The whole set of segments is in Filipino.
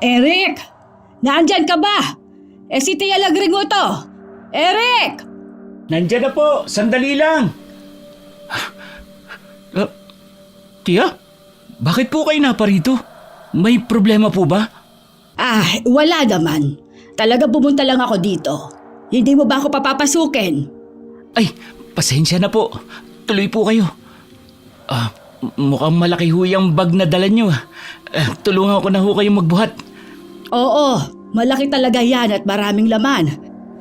Eric! Nandyan ka ba? Si Tia Lagring mo to! Eric! Nandiyan na po, sandali lang. Tia, bakit po kayo naparito? May problema po ba? Wala naman. Talaga pumunta lang ako dito. Hindi mo ba ako papapasukin? Ay, pasensya na po. Tuloy po kayo. Mukhang malaki ho yung bag na dala nyo. Tulungan ko na ho kayong magbuhat. Oo, malaki talaga yan at maraming laman.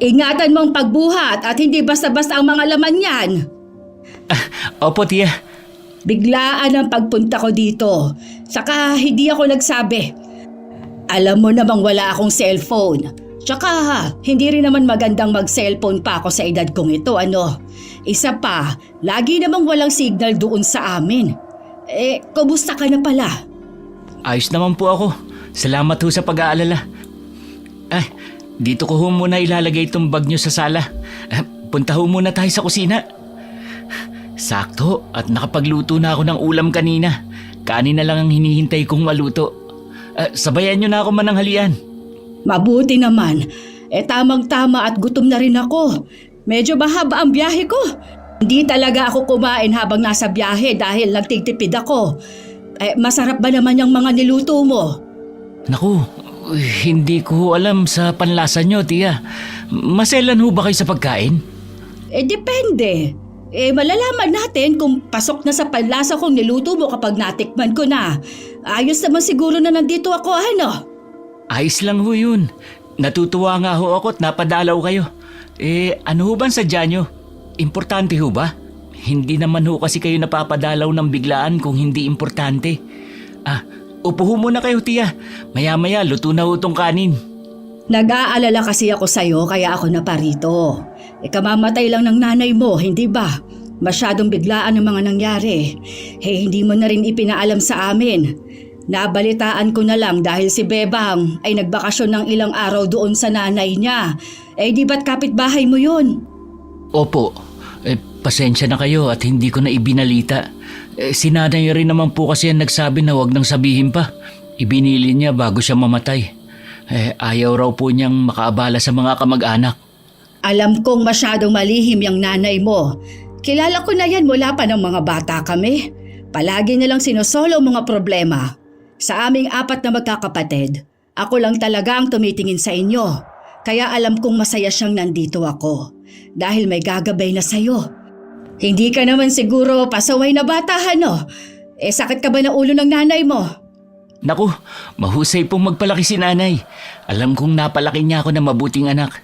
Ingatan mo ang pagbuhat at hindi basta-basta ang mga laman yan. Opo, Tia. Biglaan ang pagpunta ko dito. Saka hindi ako nagsabi. Alam mo namang wala akong cellphone. Tsaka hindi rin naman magandang mag-cellphone pa ako sa edad kong ito, ano. Isa pa, lagi namang walang signal doon sa amin. Kumusta ka na pala? Ayos naman po ako. Salamat ho sa pag-aalala. Dito ko ho muna ilalagay itong bag nyo sa sala. Punta ho muna tayo sa kusina. Sakto at nakapagluto na ako ng ulam kanina. Kanin na lang ang hinihintay kong maluto. Sabayan nyo na ako mananghalian. Mabuti naman. Tamang-tama at gutom na rin ako. Medyo mahaba ang biyahe ko. Hindi talaga ako kumain habang nasa biyahe dahil nagtitipid ako. Masarap ba naman yung mga niluto mo? Naku, hindi ko alam sa panlasa nyo, Tia. Maselan ho ba kayo sa pagkain? Depende. Malalaman natin kung pasok na sa panlasa kong niluto mo kapag natikman ko na. Ayos naman siguro na nandito ako, ano? Ayos lang ho yun. Natutuwa nga ho ako at napadalaw kayo. Ano ho ba sadya nyo? Importante ho ba? Hindi naman ho kasi kayo napapadalaw ng biglaan kung hindi importante. Upo ho muna kayo, Tia. Maya-maya luto na ho tong kanin. Nag-aalala kasi ako sa'yo kaya ako naparito. Kamamatay lang ng nanay mo, hindi ba? Masyadong biglaan ang mga nangyari. Hindi mo na rin ipinaalam sa amin. Nabalitaan ko na lang dahil si Bebang ay nagbakasyon ng ilang araw doon sa nanay niya. Di ba't kapitbahay mo yun? Opo. Pasensya na kayo at hindi ko na ibinalita. Si nanay rin naman po kasi ang nagsabi na wag nang sabihin pa. Ibinili niya bago siya mamatay. Ayaw raw po niyang makaabala sa mga kamag-anak. Alam kong masyadong malihim yung nanay mo. Kilala ko na yan mula pa ng mga bata kami. Palagi nilang sinosolo ang mga problema. Sa aming 4 na magkakapatid, ako lang talaga ang tumitingin sa inyo. Kaya alam kong masaya siyang nandito ako. Dahil may gagabay na sa'yo. Hindi ka naman siguro pasaway na bata, no? Sakit ka ba na ulo ng nanay mo? Naku, mahusay pong magpalaki si nanay. Alam kong napalaki niya ako na mabuting anak.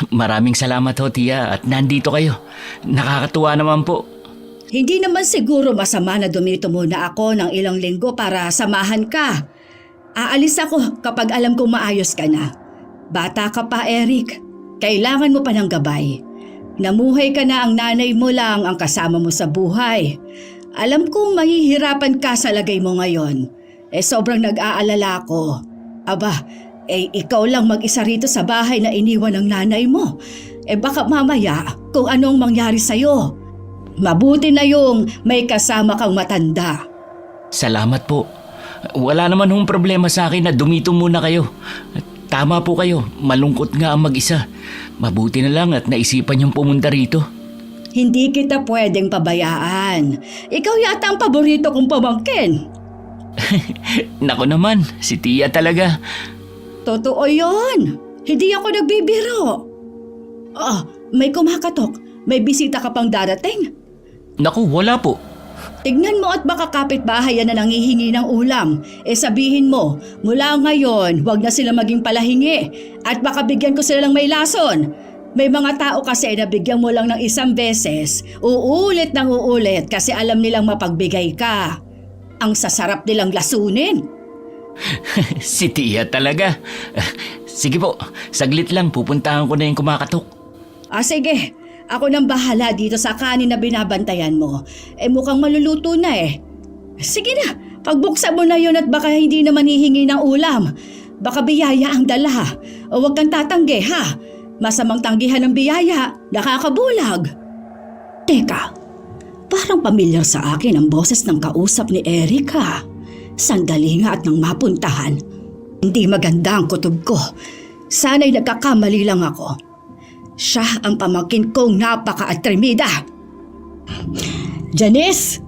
Maraming salamat ho, Tia, at nandito kayo. Nakakatuwa naman po. Hindi naman siguro masama na dumito muna ako ng ilang linggo para samahan ka. Aalis ako kapag alam kong maayos ka na. Bata ka pa, Eric. Kailangan mo pa ng gabay. Namuhay ka na, ang nanay mo lang ang kasama mo sa buhay. Alam kong mahihirapan ka sa lagay mo ngayon. Sobrang nag-aalala ako. Ikaw lang mag-isa rito sa bahay na iniwan ng nanay mo. Baka mamaya kung anong mangyari sa'yo. Mabuti na yung may kasama kang matanda. Salamat po. Wala naman hong problema sa akin na dumito muna kayo. Tama po kayo, malungkot nga ang mag-isa. Mabuti na lang at naisipan niyong pumunta rito. Hindi kita pwedeng pabayaan. Ikaw yata ang paborito kong pamangkin. Nako naman, si Tia talaga. Totoo yon. Hindi ako nagbibiro. May kumakatok. May bisita ka pang darating. Naku, wala po. Tignan mo at baka kapitbahay yan na nangihingi ng ulam. Sabihin mo, mula ngayon, huwag na sila maging palahingi. At baka bigyan ko sila ng may lason. May mga tao kasi na bigyan mo lang ng isang beses, uulit ng uulit kasi alam nilang mapagbigay ka. Ang sasarap nilang lasunin. Si Tia talaga. Sige po, saglit lang, pupuntahan ko na yung kumakatok. Sige. Ako nang bahala dito sa kanin na binabantayan mo. Mukhang maluluto na eh. Sige na, pagbuksan mo na yun at baka hindi naman hihingi ng ulam. Baka biyaya ang dala. Huwag kang tatanggi, ha? Masamang tanggihan ng biyaya, nakakabulag. Teka, parang pamilyar sa akin ang boses ng kausap ni Eric, ha? Sandali nga at nang mapuntahan. Hindi maganda ang kutob ko. Sana'y nagkakamali lang ako. Siya ang pamangkin kong napaka-atremida. Janice!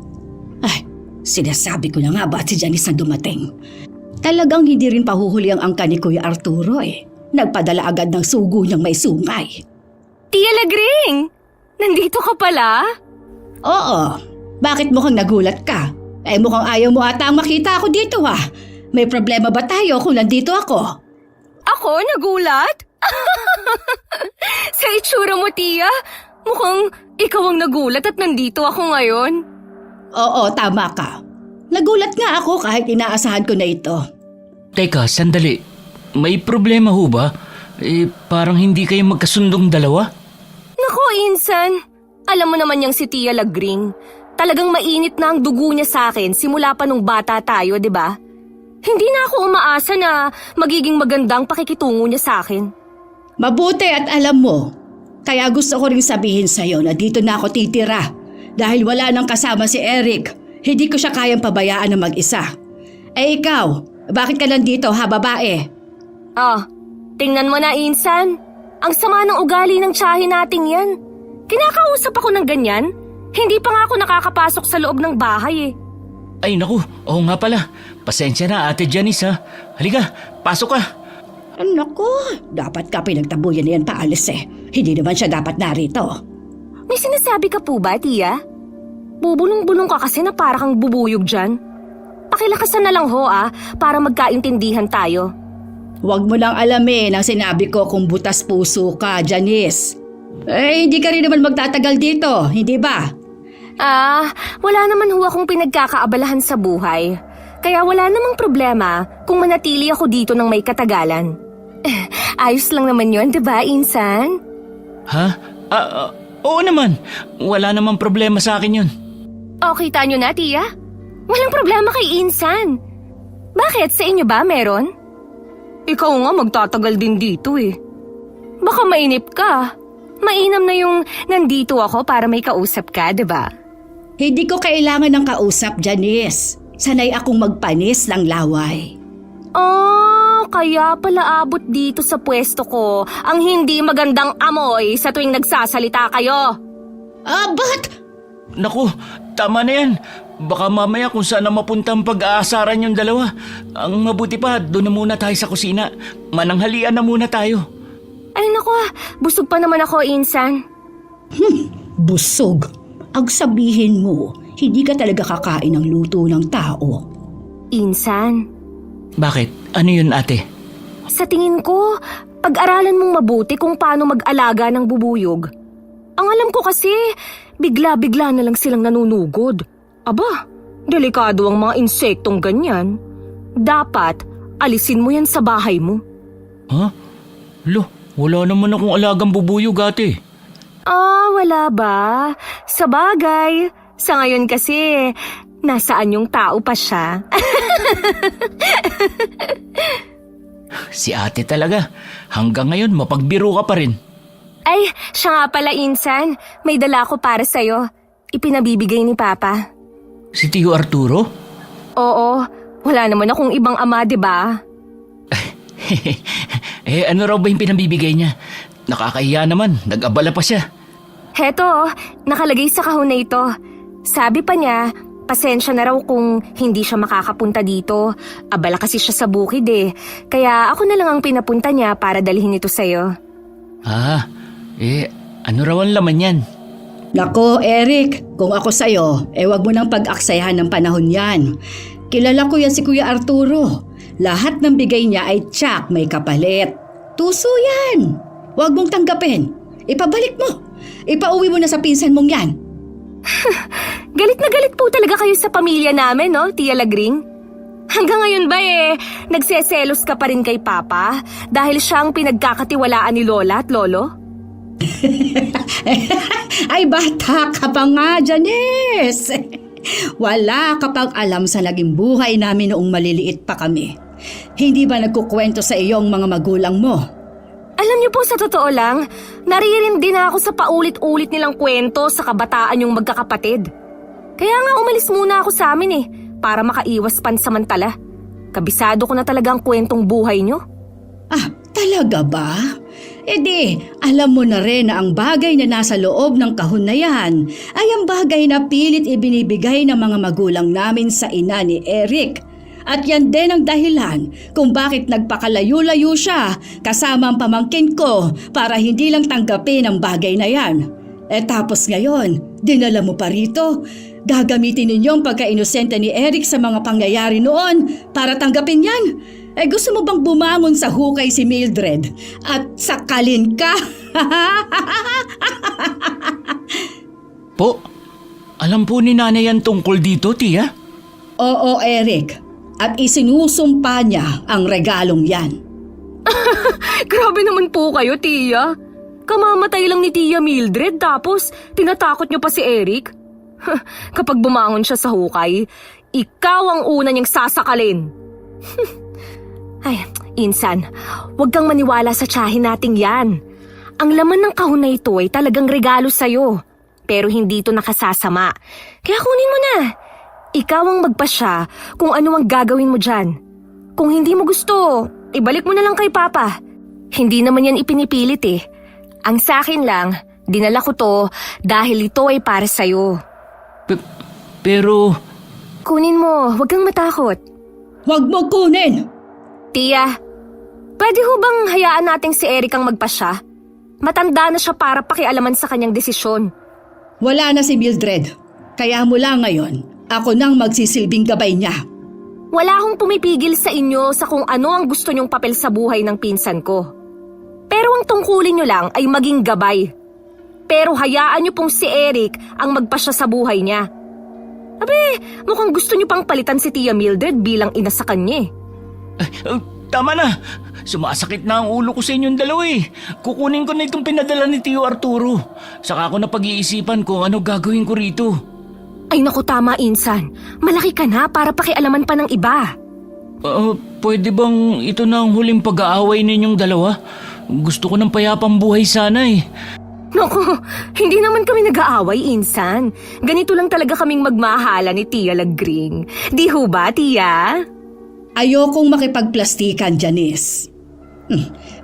Ay, sinasabi ko na nga ba't si Janice na dumating? Talagang hindi rin pahuhuli ang angka ni Kuya Arturo eh. Nagpadala agad ng sugo niyang may sungay. Tia Lagring! Nandito ka pala? Oo, bakit mukhang nagulat ka? Eh mukhang ayaw mo ata ang makita ako dito ha. May problema ba tayo kung nandito ako? Ako? Nagulat? Sa itsura mo, Tia, mukhang ikaw ang nagulat at nandito ako ngayon. Oo, tama ka. Nagulat nga ako kahit inaasahan ko na ito. Teka, sandali. May problema ho ba? Parang hindi kayo magkasundong dalawa? Naku, Insan. Alam mo naman yang si Tia Lagring. Talagang mainit na ang dugo niya sa akin simula pa nung bata tayo, di ba? Hindi na ako umaasa na magiging magandang pakikitungo niya sa akin. Mabuti at alam mo. Kaya gusto ko ring sabihin sa'yo na dito na ako titira. Dahil wala nang kasama si Eric. Hindi ko siya kayang pabayaan na mag-isa. Eh ikaw, bakit ka nandito ha, babae? Tingnan mo na, Insan. Ang sama ng ugali ng tiyahin nating yan. Kinakausap ako ng ganyan. Hindi pa nga ako nakakapasok sa loob ng bahay eh. Ay naku, oo nga pala. Pasensya na Ate Janice ha. Halika, pasok ka. Naku, dapat ka pinagtabuyan na yan paalis eh. Hindi naman siya dapat narito. May sinasabi ka po ba, Tia? Bubulong-bulong ka kasi na para kang bubuyog dyan. Pakilakasan na lang ho para magkaintindihan tayo. Huwag mo lang alamin ang sinabi ko kung butas puso ka, Janice. Eh, hindi ka rin naman magtatagal dito, hindi ba? Wala naman ho akong pinagkakaabalahan sa buhay. Kaya wala namang problema kung manatili ako dito ng may katagalan. Ayos lang naman yon, di ba, Insan? Ha? Oo naman. Wala namang problema sa akin yun. Okay, tanyo na, Tia. Walang problema kay Insan. Bakit? Sa inyo ba meron? Ikaw nga magtatagal din dito eh. Baka mainip ka. Mainam na yung nandito ako para may kausap ka, di ba? Hindi ko kailangan ng kausap, Janice. Sanay akong magpanis ng laway. Kaya pala abot dito sa pwesto ko ang hindi magandang amoy sa tuwing nagsasalita kayo. Ba't? Naku, tama na yan. Baka mamaya kung saan na mapunta ang pag-aasaran yung dalawa. Ang mabuti pa, doon na muna tayo sa kusina. Mananghalian na muna tayo. Ay naku, busog pa naman ako, Insan. Busog. Ang sabihin mo, hindi ka talaga kakain ng luto ng tao. Insan, Bakit? Ano yun, ate? sa tingin ko, pag-aralan mong mabuti kung paano mag-alaga ng bubuyog. Ang alam ko kasi, bigla-bigla na lang silang nanunugod. Aba, delikado ang mga insektong ganyan. Dapat, alisin mo yan sa bahay mo. Ha? Wala naman akong alagang bubuyog, ate. Wala ba? Sa bagay, sa ngayon kasi, nasaan yung tao pa siya? Si ate talaga. Hanggang ngayon, mapagbiro ka pa rin. Ay, siya nga pala, Insan. May dala ko para sa'yo. Ipinabibigay ni Papa. Si Tio Arturo? Oo, wala naman akong ibang ama, di ba? Ano raw ba yung pinabibigay niya? Nakakahiya naman, nag-abala pa siya. Heto, nakalagay sa kahon na ito. Sabi pa niya, pasensya na raw kung hindi siya makakapunta dito. Abala kasi siya sa bukid eh. Kaya ako na lang ang pinapunta niya para dalhin ito sa'yo. Ano raw ang laman yan? Nako, Eric, kung ako sa'yo, wag mo nang pag-aksayahan ng panahon yan. Kilala ko yan si Kuya Arturo. Lahat ng bigay niya ay tsak may kapalit. Tuso yan. Huwag mong tanggapin. Ipabalik mo. Ipauwi mo na sa pinsan mong yan. Galit na galit po talaga kayo sa pamilya namin, no, Tia Lagring? Hanggang ngayon ba nagseselos ka pa rin kay Papa dahil siya ang pinagkakatiwalaan ni Lola at Lolo? Ay, bata ka pa nga, Janice. Wala ka pang alam sa naging buhay namin noong maliliit pa kami. Hindi ba nagkukwento sa iyong mga magulang mo? Alam niyo po, sa totoo lang, naririndi na ako sa paulit-ulit nilang kwento sa kabataan yung magkakapatid. Kaya nga umalis muna ako sa amin para makaiwas pansamantala. Kabisado ko na talaga ang kwentong buhay nyo. Ah, talaga ba? E di, alam mo na rin na ang bagay na nasa loob ng kahon na yan ay ang bagay na pilit ibinibigay ng mga magulang namin sa ina ni Eric. At yan din ang dahilan kung bakit nagpakalayo-layo siya kasama ang pamangkin ko para hindi lang tanggapin ang bagay na yan. Tapos ngayon, dinala mo pa rito. Gagamitin ninyo ang pagka-inosente ni Eric sa mga pangyayari noon para tanggapin yan. Gusto mo bang bumangon sa hukay si Mildred at sakalin ka? Po, alam po ni nanay yan tungkol dito, tiya? Oo, Eric. At isinusumpa niya ang regalong yan. Grabe naman po kayo, Tia. Kamamatay lang ni Tia Mildred tapos tinatakot niyo pa si Eric? Kapag bumangon siya sa hukay, ikaw ang una niyang sasakalin. Ay, Insan, huwag kang maniwala sa tiyahin nating yan. Ang laman ng kahon na ito ay talagang regalo sa'yo. Pero hindi ito nakasasama. Kaya kunin mo na. Ikaw ang magpasya kung ano ang gagawin mo dyan. Kung hindi mo gusto, ibalik mo na lang kay Papa. Hindi naman yan ipinipilit eh. Ang sakin lang, dinala ko to dahil ito ay para sa'yo. Pero... Kunin mo, huwag kang matakot. Huwag mo kunin! Tia, pwede ho bang hayaan nating si Eric ang magpasya? Matanda na siya para pakialaman sa kanyang desisyon. Wala na si Mildred. Kaya mula ngayon, ako nang magsisilbing gabay niya. Wala akong pumipigil sa inyo sa kung ano ang gusto nyong papel sa buhay ng pinsan ko. Pero ang tungkulin nyo lang ay maging gabay. Pero hayaan nyo pong si Eric ang magpasya sa buhay niya. Abe, mukhang gusto nyo pang palitan si Tia Mildred bilang ina sa kanya. Tama na. Sumasakit na ang ulo ko sa inyong dalawa eh. Kukunin ko na itong pinadala ni Tio Arturo. Saka ko na pag-iisipan kung ano gagawin ko rito. Ay naku, tama, Insan. Malaki ka na para pakialaman pa ng iba. Pwede bang ito na ang huling pag-aaway ninyong dalawa? Gusto ko ng payapang buhay sana eh. Naku, hindi naman kami nag-aaway, Insan. Ganito lang talaga kaming magmahala ni Tia Lagring. Di ho ba, Tia? Ayokong makipagplastikan, Janice.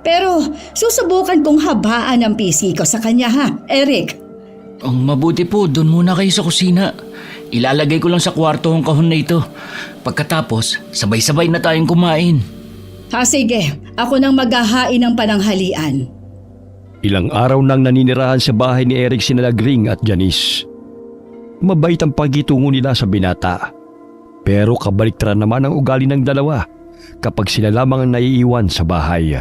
Pero susubukan kong habaan ang PC ko sa kanya ha, Eric. Ang mabuti po, doon muna kayo sa kusina. Ilalagay ko lang sa kwarto ang kahon na ito. Pagkatapos, sabay-sabay na tayong kumain. Sige, ako nang maghahain ng pananghalian. Ilang araw nang naninirahan sa bahay ni Eric sina Lagring at Janice. Mabait ang pagitungo nila sa binata. Pero kabaliktaran naman ang ugali ng dalawa kapag sila lamang ang naiiwan sa bahay.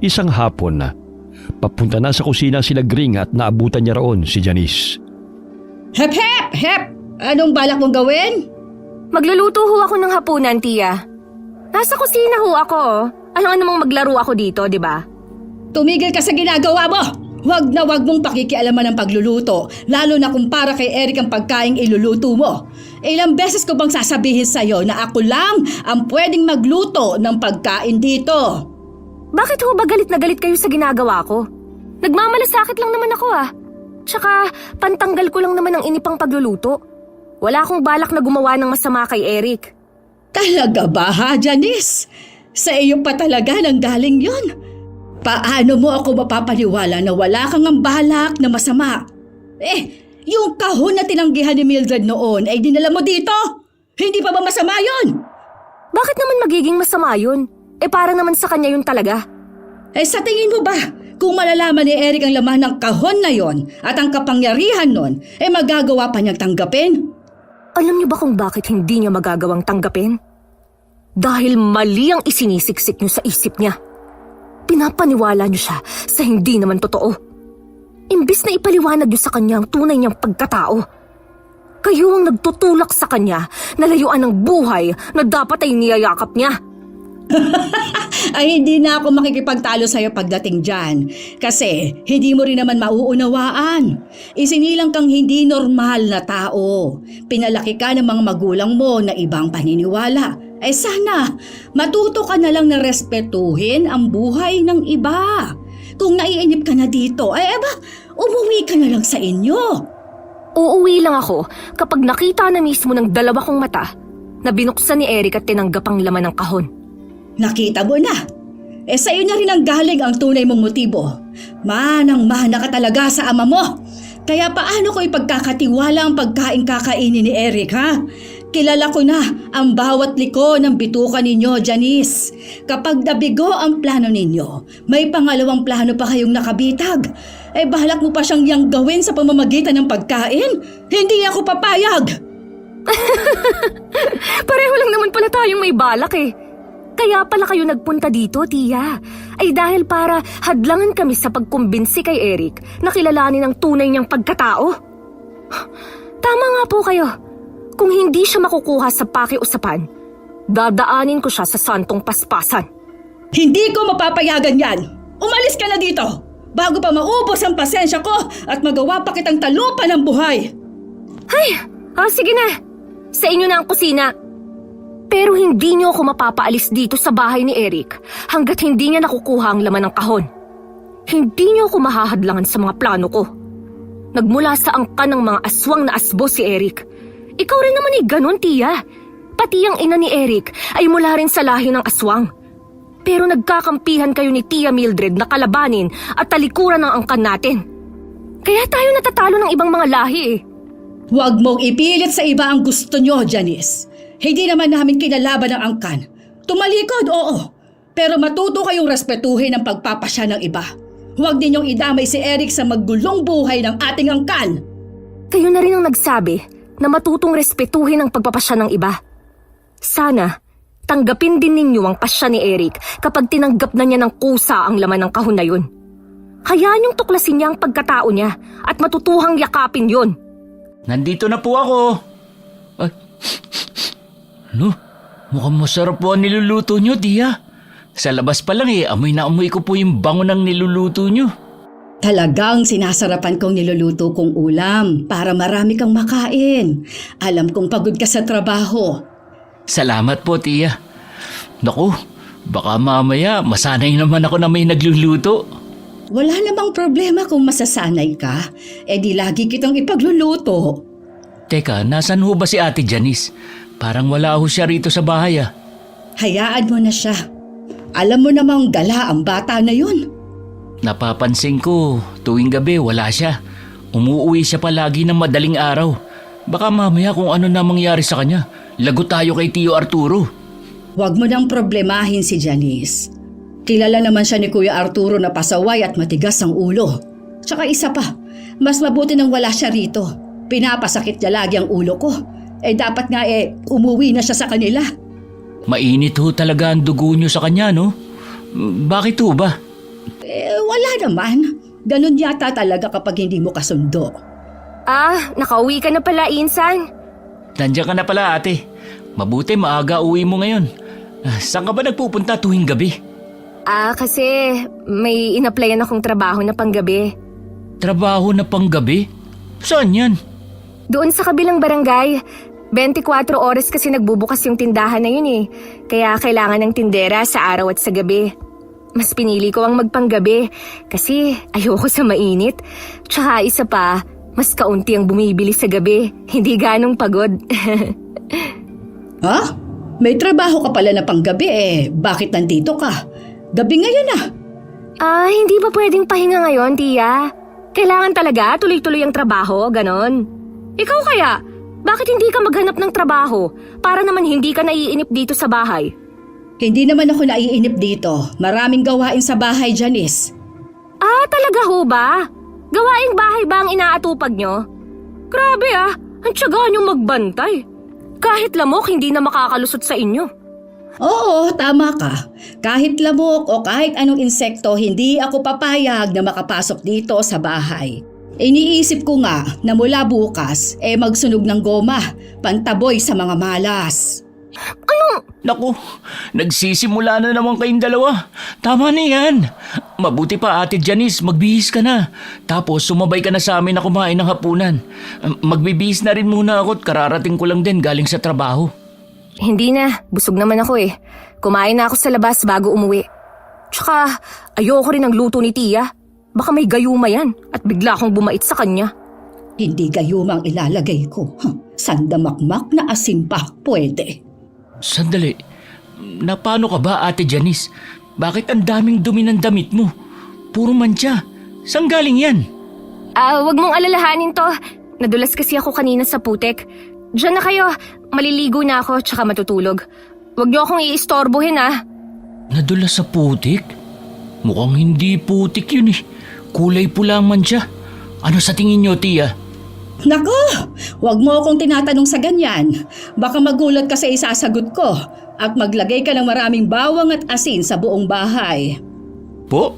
Isang hapon, papunta na sa kusina si Lagring at naabutan niya roon si Janice. Hep, hep, hep! Anong balak mong gawin? Magluluto ho ako ng hapunan, Tia. Nasa kusina ho ako. Alam namang maglaro ako dito, di ba? Tumigil ka sa ginagawa mo! Huwag na huwag mong pakikialaman ng pagluluto, lalo na kung para kay Eric ang pagkaing iluluto mo. Ilang beses ko bang sasabihin sa'yo na ako lang ang pwedeng magluto ng pagkain dito? Bakit ho ba galit na galit kayo sa ginagawa ko? Nagmamalasakit lang naman ako ah. Tsaka pantanggal ko lang naman ang inipang pagluluto. Wala akong balak na gumawa ng masama kay Eric. Talaga ba ha, Janice? Sa iyo pa talaga nang galing yon. Paano mo ako mapapaniwala na wala kang ang balak na masama? Yung kahon na tinanggihan ni Mildred noon ay dinala mo dito? Hindi pa ba masama yon? Bakit naman magiging masama yun? Para naman sa kanya yun talaga. Sa tingin mo ba, kung malalaman ni Eric ang laman ng kahon na yon at ang kapangyarihan nun, magagawa pa niyang tanggapin? Alam niyo ba kung bakit hindi niya magagawang tanggapin? Dahil mali ang isinisiksik niyo sa isip niya. Pinapaniwala niyo siya sa hindi naman totoo. Imbis na ipaliwanag niyo sa kanya ang tunay niyang pagkatao. Kayo ang nagtutulak sa kanya na layuan ng buhay na dapat ay niyayakap niya. Ay hindi na ako makikipagtalo sa'yo pagdating dyan. Kasi hindi mo rin naman mauunawaan. Isinilang kang hindi normal na tao. Pinalaki ka ng mga magulang mo na ibang paniniwala. Sana, matuto ka na lang na respetuhin ang buhay ng iba. Kung naiinip ka na dito, umuwi ka na lang sa inyo. Uuwi lang ako kapag nakita na mismo ng dalawa kong mata na binuksan ni Eric at tinanggap ang laman ng kahon. Nakita mo na. Sa'yo na rin ang galing ang tunay mong motibo. Manang-mana ka talaga sa ama mo. Kaya paano ko ipagkakatiwala ang pagkain kakainin ni Eric, ha? Kilala ko na ang bawat liko ng bituka ninyo, Janice. Kapag nabigo ang plano ninyo, may pangalawang plano pa kayong nakabitag. Balak mo pa siyang yang gawin sa pamamagitan ng pagkain? Hindi ako papayag! Pareho lang naman pala tayong may balak eh. Kaya pala kayo nagpunta dito, Tia. Ay dahil para hadlangan kami sa pagkumbinsi kay Eric na kilalanin ang tunay niyang pagkatao. Tama nga po kayo. Kung hindi siya makukuha sa pakiusapan, dadaanin ko siya sa santong paspasan. Hindi ko mapapayagan yan! Umalis ka na dito! Bago pa maubos ang pasensya ko at magawa pa kitang talupa ng buhay! Sige na. Sa inyo na ang kusina. Pero hindi niyo ako mapapaalis dito sa bahay ni Eric hanggat hindi niya nakukuha ang laman ng kahon. Hindi niyo ako mahahadlangan sa mga plano ko. Nagmula sa angkan ng mga aswang na asbo si Eric. Ikaw rin naman ganun, Tia. Pati ang ina ni Eric ay mula rin sa lahi ng aswang. Pero nagkakampihan kayo ni Tia Mildred na kalabanin at talikuran ng angkan natin. Kaya tayo natatalo ng ibang mga lahi eh. Huwag mong ipilit sa iba ang gusto nyo, Janice. Hindi naman namin kinalaban ang angkan. Tumalikod, oo. Pero matuto kayong respetuhin ang pagpapasya ng iba. Huwag ninyong idamay si Eric sa maggulong buhay ng ating angkan. Kayo na rin ang nagsabi na matutong respetuhin ang pagpapasya ng iba. Sana, tanggapin din ninyo ang pasya ni Eric kapag tinanggap na niya ng kusa ang laman ng kahon na yun. Hayaan niyong tuklasin niya ang pagkatao niya at matutuhang yakapin yun. Nandito na po ako. Ay. Mukhang masarap po ang niluluto nyo, Tia. Sa labas pa lang amoy na amoy ko po yung bango ng niluluto nyo. Talagang sinasarapan kong niluluto kong ulam para marami kang makain. Alam kong pagod ka sa trabaho. Salamat po, Tia. Naku, baka mamaya masanay naman ako na may nagluluto. Wala namang problema kung masasanay ka. Di lagi kitang ipagluluto. Teka, nasan ho ba si Ate Janice? Parang wala ho siya rito sa bahay Hayaan mo na siya. Alam mo namang gala ang bata na yun. Napapansin ko, tuwing gabi wala siya. Umuuwi siya palagi ng madaling araw. Baka mamaya kung ano na mangyari sa kanya, lagot tayo kay Tio Arturo. Huwag mo nang problemahin si Janice. Kilala naman siya ni Kuya Arturo na pasaway at matigas ang ulo. Tsaka isa pa, mas mabuti nang wala siya rito. Pinapasakit niya lagi ang ulo ko. Dapat nga umuwi na siya sa kanila. Mainit ho talaga ang dugo niyo sa kanya, no? Bakit ho ba? Wala naman. Ganun yata talaga kapag hindi mo kasundo. Nakauwi ka na pala, Insan. Nandiyan ka na pala, ate. Mabuti maaga uwi mo ngayon. Saan ka ba nagpupunta tuwing gabi? Kasi may inaplayan akong trabaho na panggabi. Trabaho na panggabi? Saan yan? Doon sa kabilang barangay. 24 oras kasi nagbubukas yung tindahan na yun Kaya kailangan ng tindera sa araw at sa gabi. Mas pinili ko ang magpanggabi kasi ayoko sa mainit. Tsaka isa pa, mas kaunti ang bumibili sa gabi. Hindi ganong pagod. Ha? May trabaho ka pala na panggabi bakit nandito ka? Gabi ngayon Hindi ba pwedeng pahinga ngayon, Tia? Kailangan talaga tuloy-tuloy ang trabaho, ganon. Ikaw kaya, bakit hindi ka maghanap ng trabaho para naman hindi ka naiinip dito sa bahay? Hindi naman ako naiinip dito. Maraming gawain sa bahay, Janice. Talaga ho ba? Gawaing bahay ba ang inaatupag nyo? Grabe ang tiyaga nyo magbantay. Kahit lamok hindi na makakalusot sa inyo. Oo, tama ka. Kahit lamok o kahit anong insekto, hindi ako papayag na makapasok dito sa bahay. Iniisip ko nga na mula bukas magsunog ng goma, pantaboy sa mga malas. Naku, nagsisimula na naman kayong dalawa. Tama na yan. Mabuti pa, Ate Janice, magbihis ka na. Tapos sumabay ka na sa amin na kumain ng hapunan. Magbibihis na rin muna ako at kararating ko lang din galing sa trabaho. Hindi na, busog naman ako Kumain na ako sa labas bago umuwi. Tsaka ayoko rin ng luto ni Tia. Baka may gayuma yan at bigla akong bumait sa kanya. Hindi gayumang ilalagay ko. Sandamakmak na asin pa, pwede. Sandali, paano ka ba Ate Janice? Bakit ang daming dumi ng damit mo? Puro mantsa. Saan galing yan? Wag mong alalahanin to. Nadulas kasi ako kanina sa putek. Diyan na kayo. Maliligo na ako tsaka matutulog. Wag niyo akong iistorbohin Nadulas sa putik? Mukhang hindi putik yun eh. Kulay pula ang mantsa. Ano sa tingin niyo, Tia? Nako, wag mo akong tinatanong sa ganyan. Baka magulat ka sa isasagot ko at maglagay ka ng maraming bawang at asin sa buong bahay. Po?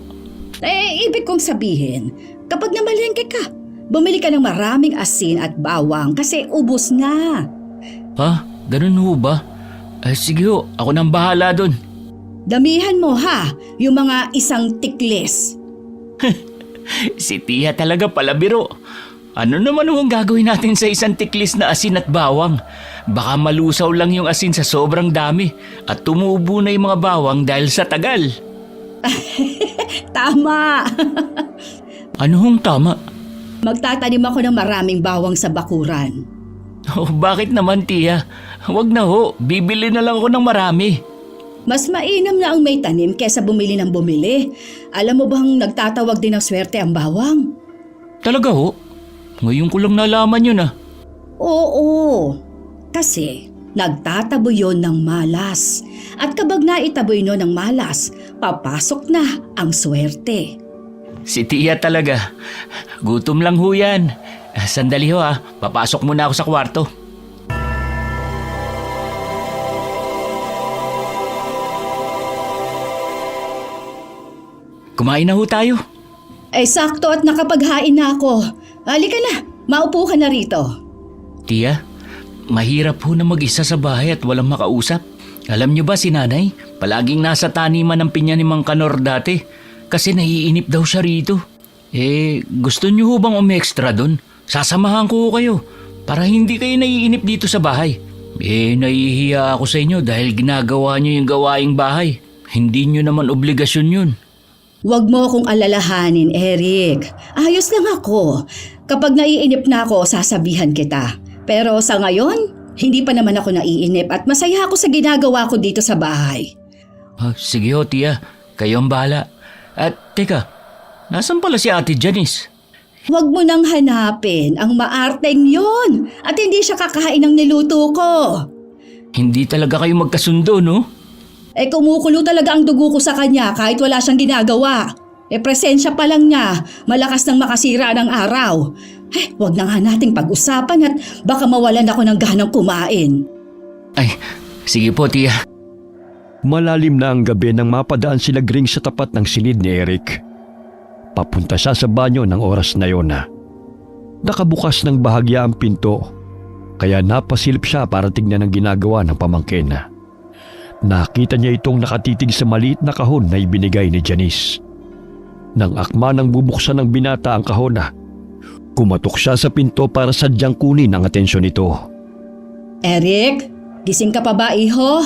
Ibig kong sabihin, kapag namalengke ka, bumili ka ng maraming asin at bawang kasi ubos na. Ha? Ganun ho ba? Sige ho, ako nang bahala dun. Damihan mo ha, yung mga isang tiklis. Si Tia talaga palabiro. Ano naman ang gagawin natin sa isang tiklis na asin at bawang? Baka malusaw lang yung asin sa sobrang dami at tumubo na yung mga bawang dahil sa tagal. Tama! Ano hong tama? Magtatanim ako ng maraming bawang sa bakuran. Oh, bakit naman, Tia? Huwag na ho, bibili na lang ako ng marami. Mas mainam na ang may tanim kesa bumili ng bumili. Alam mo bang nagtatawag din ng swerte ang bawang? Talaga ho? Ngayon ko lang nalaman yun Oo, kasi nagtatabo yon ng malas. At kapag naitaboy no ng malas, papasok na ang swerte. Si Tia talaga. Gutom lang ho yan. Sandali ho papasok muna ako sa kwarto. Kumain na ho tayo. Sakto at nakapaghain na ako. Halika na, maupo ka na rito. Tia, mahirap ho na mag-isa sa bahay at walang makausap. Alam niyo ba si nanay, palaging nasa taniman ng pinya ni Mang Kanor dati kasi naiinip daw siya rito. Gusto niyo ho bang umextra doon? Sasamahan ko ho kayo para hindi kayo naiinip dito sa bahay. Nahihiya ako sa inyo dahil ginagawa niyo yung gawaing bahay. Hindi niyo naman obligasyon yun. Huwag mo akong alalahanin, Eric. Ayos lang ako. Kapag naiinip na ako, sasabihan kita. Pero sa ngayon, hindi pa naman ako naiinip at masaya ako sa ginagawa ko dito sa bahay. Sige ho, Tia. Kayo ang bahala. At teka, nasan pala si Ate Janice? Huwag mo nang hanapin ang maarteng yon at hindi siya kakain ng niluto ko. Hindi talaga kayo magkasundo, no? Kumukulo talaga ang dugo ko sa kanya kahit wala siyang ginagawa. Presensya pa lang niya, malakas nang makasira ng araw. Huwag na nga nating pag-usapan at baka mawalan ako ng ganang kumain. Sige po, Tia. Malalim na ang gabi nang mapadaan sila Gring sa tapat ng silid ni Eric. Papunta siya sa banyo ng oras na yon. Nakabukas ng bahagya ang pinto, kaya napasilip siya para tignan ang ginagawa ng pamangkin. Nakita niya itong nakatitig sa maliit na kahon na ibinigay ni Janice. Nang akma nang bubuksan ng binata ang kahon, kumatok siya sa pinto para sadyang kunin ang atensyon nito. Eric, gising ka pa ba, iho?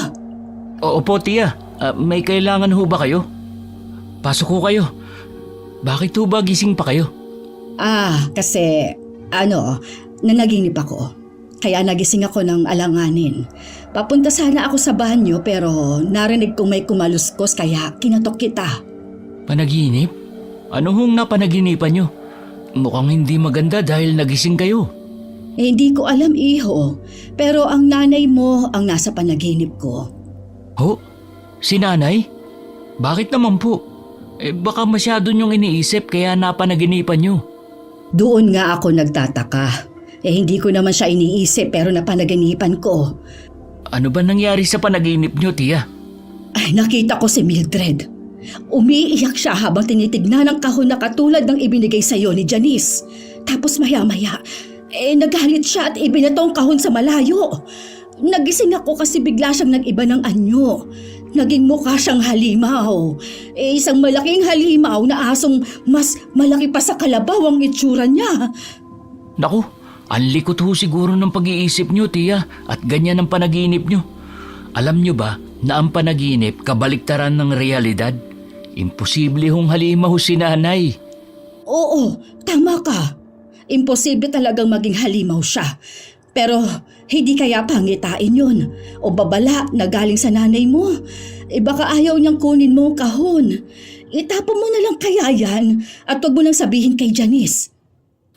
Opo, Tia. May kailangan ho ba kayo? Pasok ho kayo. Bakit ho ba gising pa kayo? Kasi nanaginip ako. Kaya nagising ako ng alanganin. Papunta sana ako sa banyo pero narinig kong may kumaluskos kaya kinatok kita. Panaginip? Ano hong napanaginipan nyo? Mukhang hindi maganda dahil nagising kayo. Hindi ko alam, iho. Pero ang nanay mo ang nasa panaginip ko. Ho? Si nanay? Bakit naman po? Baka masyado nyong iniisip kaya napanaginipan nyo. Doon nga ako nagtataka. Hindi ko naman siya iniisip pero napanaginipan ko. Ano ba nangyari sa panaginip nyo, Tia? Nakita ko si Mildred. Umiiyak siya habang tinitignan ang kahon na katulad ng ibinigay sa iyo ni Janice. Tapos maya-maya, nagalit siya at ibinato ang kahon sa malayo. Nagising ako kasi bigla siyang nag-iba ng anyo. Naging mukha siyang halimaw. Isang malaking halimaw na asong mas malaki pa sa kalabaw ang itsura niya. Naku, ang likot ho siguro ng pag-iisip nyo, Tia, at ganyan ang panaginip nyo. Alam nyo ba na ang panaginip kabaliktaran ng realidad? Imposible hong halimaw si nanay. Oo, tama ka. Imposible talagang maging halimaw siya. Pero hindi kaya pangitain yun o babala na galing sa nanay mo. Baka ayaw niyang kunin mo ang kahon. Itapon mo na lang kaya yan at huwag mo nang sabihin kay Janice.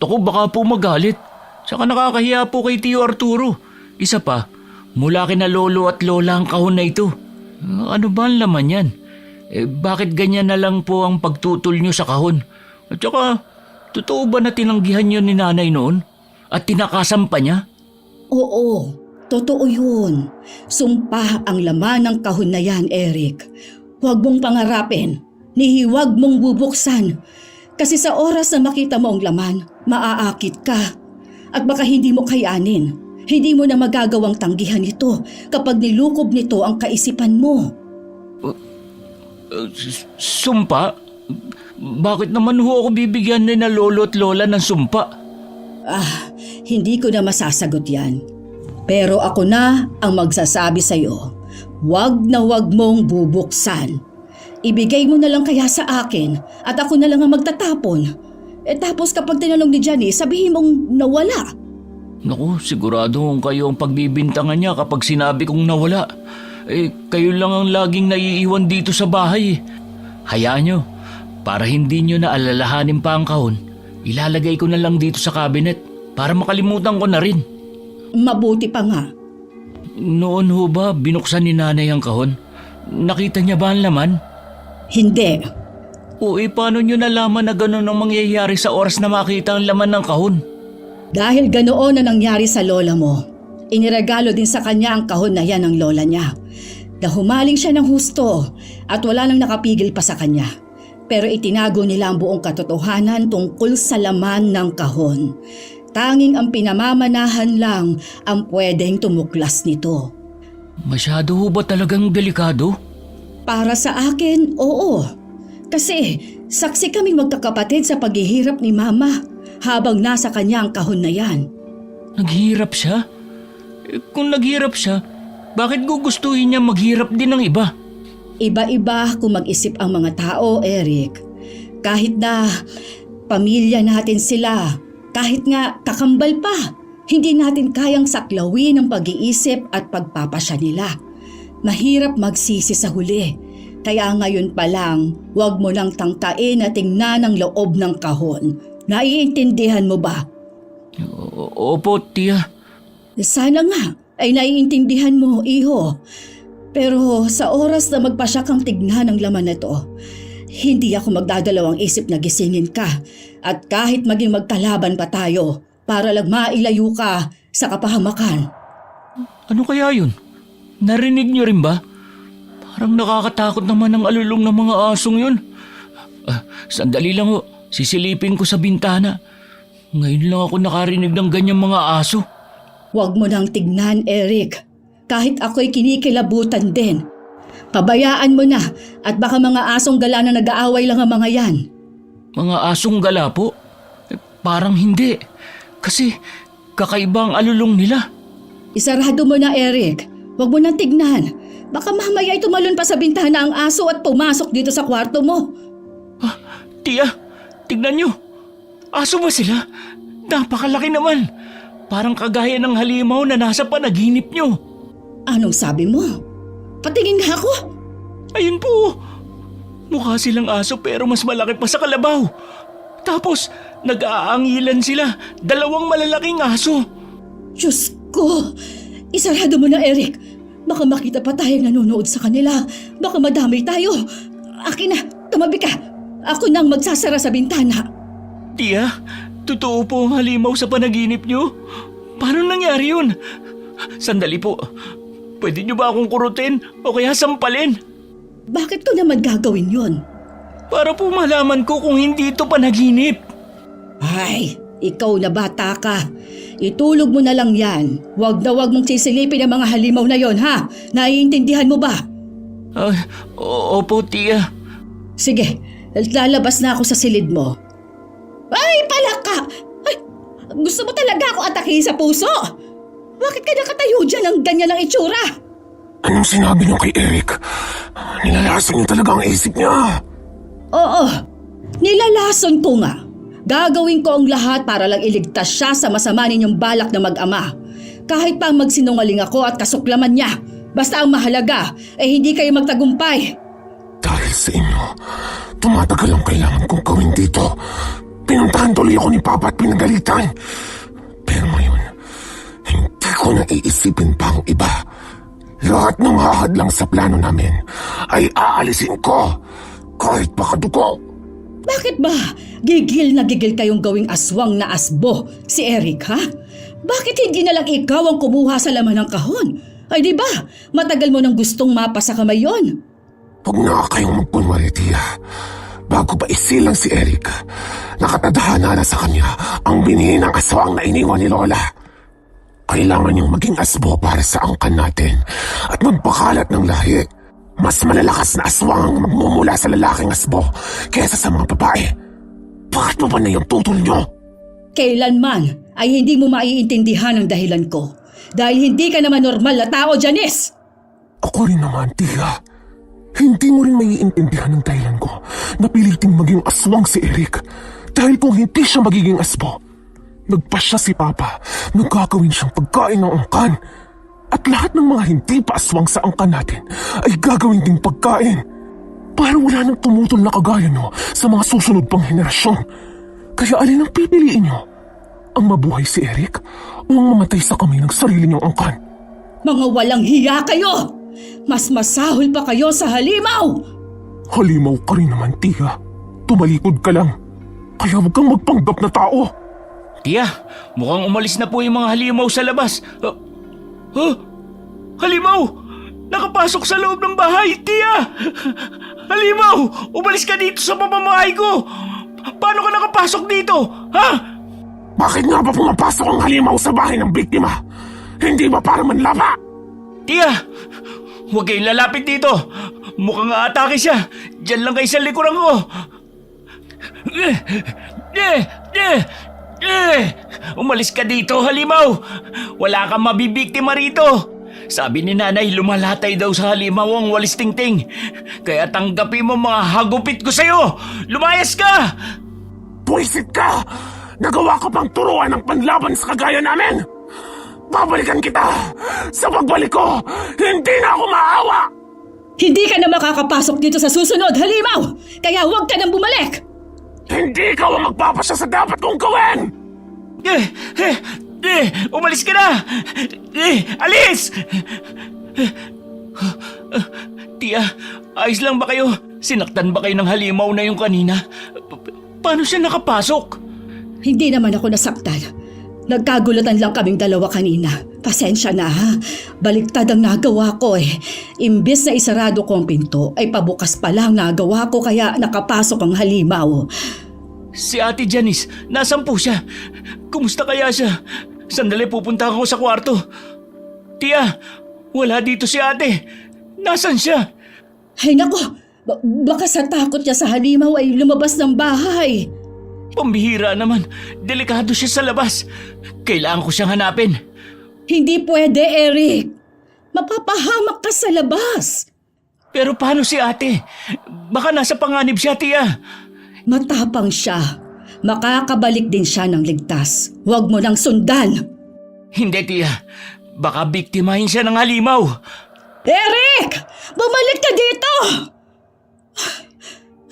Ako baka po magalit. Saka nakakahiya po kay Tio Arturo. Isa pa, mula kina lolo at lola ang kahon na ito. Ano ba ang laman yan? Bakit ganyan na lang po ang pagtutol niyo sa kahon? At saka, totoo ba na tinanggihan niyo ni nanay noon? At tinakasan pa niya? Oo, totoo yun. Sumpa ang laman ng kahon na yan, Eric. Huwag mong pangarapin, ni huwag mong bubuksan. Kasi sa oras na makita mo ang laman, maaakit ka. At baka hindi mo kayanin. Hindi mo na magagawang tanggihan ito kapag nilukob nito ang kaisipan mo. Sumpa? Bakit naman ho ako bibigyan ni na lolo at lola ng sumpa? Hindi ko na masasagot yan. Pero ako na ang magsasabi sa'yo. Huwag na huwag mong bubuksan. Ibigay mo na lang kaya sa akin at ako na lang ang magtatapon. Tapos kapag tinanong ni Janice, sabihin mong nawala. Naku, sigurado kung kayo ang pagbibintangan niya kapag sinabi kong nawala. Kayo lang ang laging naiiwan dito sa bahay. Hayaan nyo, para hindi nyo na alalahanin pa ang kahon, ilalagay ko na lang dito sa cabinet para makalimutan ko na rin. Mabuti pa nga. Noon ho ba binuksan ni nanay ang kahon? Nakita niya ba ang laman? Hindi. Paano nyo nalaman na gano'n ang mangyayari sa oras na makita ang laman ng kahon? Dahil ganoon na nangyari sa lola mo, iniregalo din sa kanya ang kahon na yan ng lola niya. Nahumaling siya ng husto at wala nang nakapigil pa sa kanya. Pero itinago nila ang buong katotohanan tungkol sa laman ng kahon. Tanging ang pinamamanahan lang ang pwedeng tumuklas nito. Masyado ho ba talagang delikado? Para sa akin, oo. Kasi saksi kaming magkakapatid sa paghihirap ni Mama habang nasa kanya ang kahon na yan. Naghihirap siya? Kung naghihirap siya, bakit gugustuhin niya maghirap din ng iba? Iba-iba kung mag-isip ang mga tao, Eric. Kahit na pamilya natin sila, kahit nga kakambal pa, hindi natin kayang saklawin ang pag-iisip at pagpapasya nila. Mahirap magsisi sa huli. Kaya ngayon pa lang, huwag mo nang tangtain na tingnan ang loob ng kahon. Naiintindihan mo ba? Opo, tiya. Sana nga ay naiintindihan mo, iho. Pero sa oras na magpasya kang tignan ang laman nito, hindi ako magdadalawang isip na gisingin ka at kahit maging magkalaban pa tayo para lang mailayo ka sa kapahamakan. Ano kaya yun? Narinig niyo rin ba? Parang nakakatakot naman ang alulong ng mga asong yun. Sandali lang ho, sisilipin ko sa bintana. Ngayon lang ako nakarinig ng ganyang mga aso. Huwag mo nang tignan, Eric. Kahit ako'y kinikilabutan din. Pabayaan mo na at baka mga asong gala na nag-aaway lang ang mga yan. Mga asong gala po? Parang hindi. Kasi kakaiba ang alulong nila. Isarado mo na, Eric. Huwag mo nang tignan. Baka mamaya ay tumalon pa sa bintana ang aso at pumasok dito sa kwarto mo. Tiya, tignan nyo. Aso ba sila? Napakalaki naman. Parang kagaya ng halimaw na nasa panaginip nyo. Anong sabi mo? Patingin nga ako. Ayun po. Mukha silang aso pero mas malaki pa sa kalabaw. Tapos, nag-aangilan sila. 2 malalaking aso. Diyos ko! Isarado mo na, Eric. Baka makita pa tayong nanonood sa kanila. Baka madamay tayo. Akin na, tumabi ka. Ako nang magsasara sa bintana. Tiya, totoo po ang halimaw sa panaginip nyo? Paano nangyari yun? Sandali po. Pwede nyo ba akong kurutin o kaya sampalin? Bakit ko naman gagawin yon? Para po malaman ko kung hindi ito panaginip. Ay, ikaw na bata ka. Itulog mo na lang yan. Huwag na huwag mong sisilipin ang mga halimaw na yon, ha? Naiintindihan mo ba? Opo, tiya. Sige, lalabas na ako sa silid mo. Ay, palaka! Ay, gusto mo talaga ako atakihin sa puso? Bakit ka nakatayo dyan ng ganyan ang itsura? Anong sinabi niyo kay Eric? Nilalason niyo talaga ang isip niya. Oo, nilalason ko nga. Gagawin ko ang lahat para lang iligtas siya sa masama ninyong balak na mag-ama. Kahit pa magsinungaling ako at kasuklaman niya, basta ang mahalaga ay hindi kayo magtagumpay. Dahil sa inyo, tumatagal ang kailangan kong gawin dito. Pinuntahan tuloy ako ni Papa at pinagalitan. Pero ngayon, hindi ko na iisipin pa ang iba. Lahat ng hahadlang sa plano namin ay aalisin ko kahit makadugo. Bakit ba gigil na gigil kayong gawing aswang na asbo si Eric, ha? Bakit hindi na lang ikaw ang kumuha sa laman ng kahon? Ay di ba, matagal mo nang gustong mapa sa kamay yon. Huwag na kayong magpunwari, Tia. Bago pa isilang si Eric, nakatadhana na sa kanya ang binhi ng aswang na iniwan ni Lola. Kailangan niyong maging asbo para sa angkan natin at magpakalat ng lahi. Mas malalakas na aswang ang magmumula sa lalaking asbo kaysa sa mga babae. Bakit mo ba na yung tutol niyo? Kailanman ay hindi mo maiintindihan ang dahilan ko. Dahil hindi ka naman normal na tao, Janice! Ako rin naman, Tia. Hindi mo rin maiintindihan ang dahilan ko na piliting maging aswang si Eric. Dahil kung hindi siya magiging asbo, nagpasya si Papa na gagawin siyang pagkain ng angkan. At lahat ng mga hindi pa aswang sa angkan natin ay gagawin ding pagkain. Para wala nang tumutol na kagaya nyo sa mga susunod pang henerasyon. Kaya alin ang pipiliin nyo? Ang mabuhay si Eric o ang mamatay sa kamay ng sarili niyong angkan? Mga walang hiya kayo! Mas masahol pa kayo sa halimaw! Halimaw ka rin naman, Tia. Tumalikod ka lang. Kaya huwag kang magpanggap na tao. Tia, mukhang umalis na po yung mga halimaw sa labas. Halimaw! Nakapasok sa loob ng bahay, Tia! Halimaw! Umalis ka dito sa pamamahay ko! Paano ka nakapasok dito? Ha? Bakit nga ba pumapasok ang halimaw sa bahay ng biktima? Hindi ba para manlaba? Tia! Huwag kayong lalapit dito! Mukhang aatake siya! Diyan lang kayo sa likuran ko! Umalis ka dito, halimaw! Wala kang mabibiktima rito! Sabi ni nanay, lumalatay daw sa halimaw ang walis tingting. Kaya tanggapin mo mga hagupit ko sa'yo! Lumayas ka! Puwisit ka! Nagawa ko pang turuan ng panlaban sa kagaya namin! Babalikan kita! Sa pagbalik ko, hindi na ako maawa! Hindi ka na makakapasok dito sa susunod, halimaw! Kaya huwag ka nang bumalik! Hindi ikaw ang magpapasya sa dapat kong gawin! Umalis ka na! Alis! Tia, ayos lang ba kayo? Sinaktan ba kayo ng halimaw na yung kanina? Paano siya nakapasok? Hindi naman ako nasaktan. Nagkagulatan lang kaming dalawa kanina. Pasensya na, ha? Baliktad ang nagawa ko eh. Imbes na isarado ko ang pinto, ay pabukas pa lang nagawa ko kaya nakapasok ang halimaw. Si Ate Janice, nasan po siya? Kumusta kaya siya? Sandali pupunta ako sa kwarto. Tia, wala dito si ate. Nasan siya? Ay nako, baka sa takot niya sa halimaw ay lumabas ng bahay. Pambihira naman. Delikado siya sa labas. Kailangan ko siyang hanapin. Hindi pwede, Eric. Mapapahamak ka sa labas. Pero paano si ate? Baka nasa panganib siya, Tia. Matapang siya. Makakabalik din siya ng ligtas. Huwag mo nang sundan. Hindi, Tia. Baka biktimahin siya ng halimaw. Eric! Bumalik ka dito!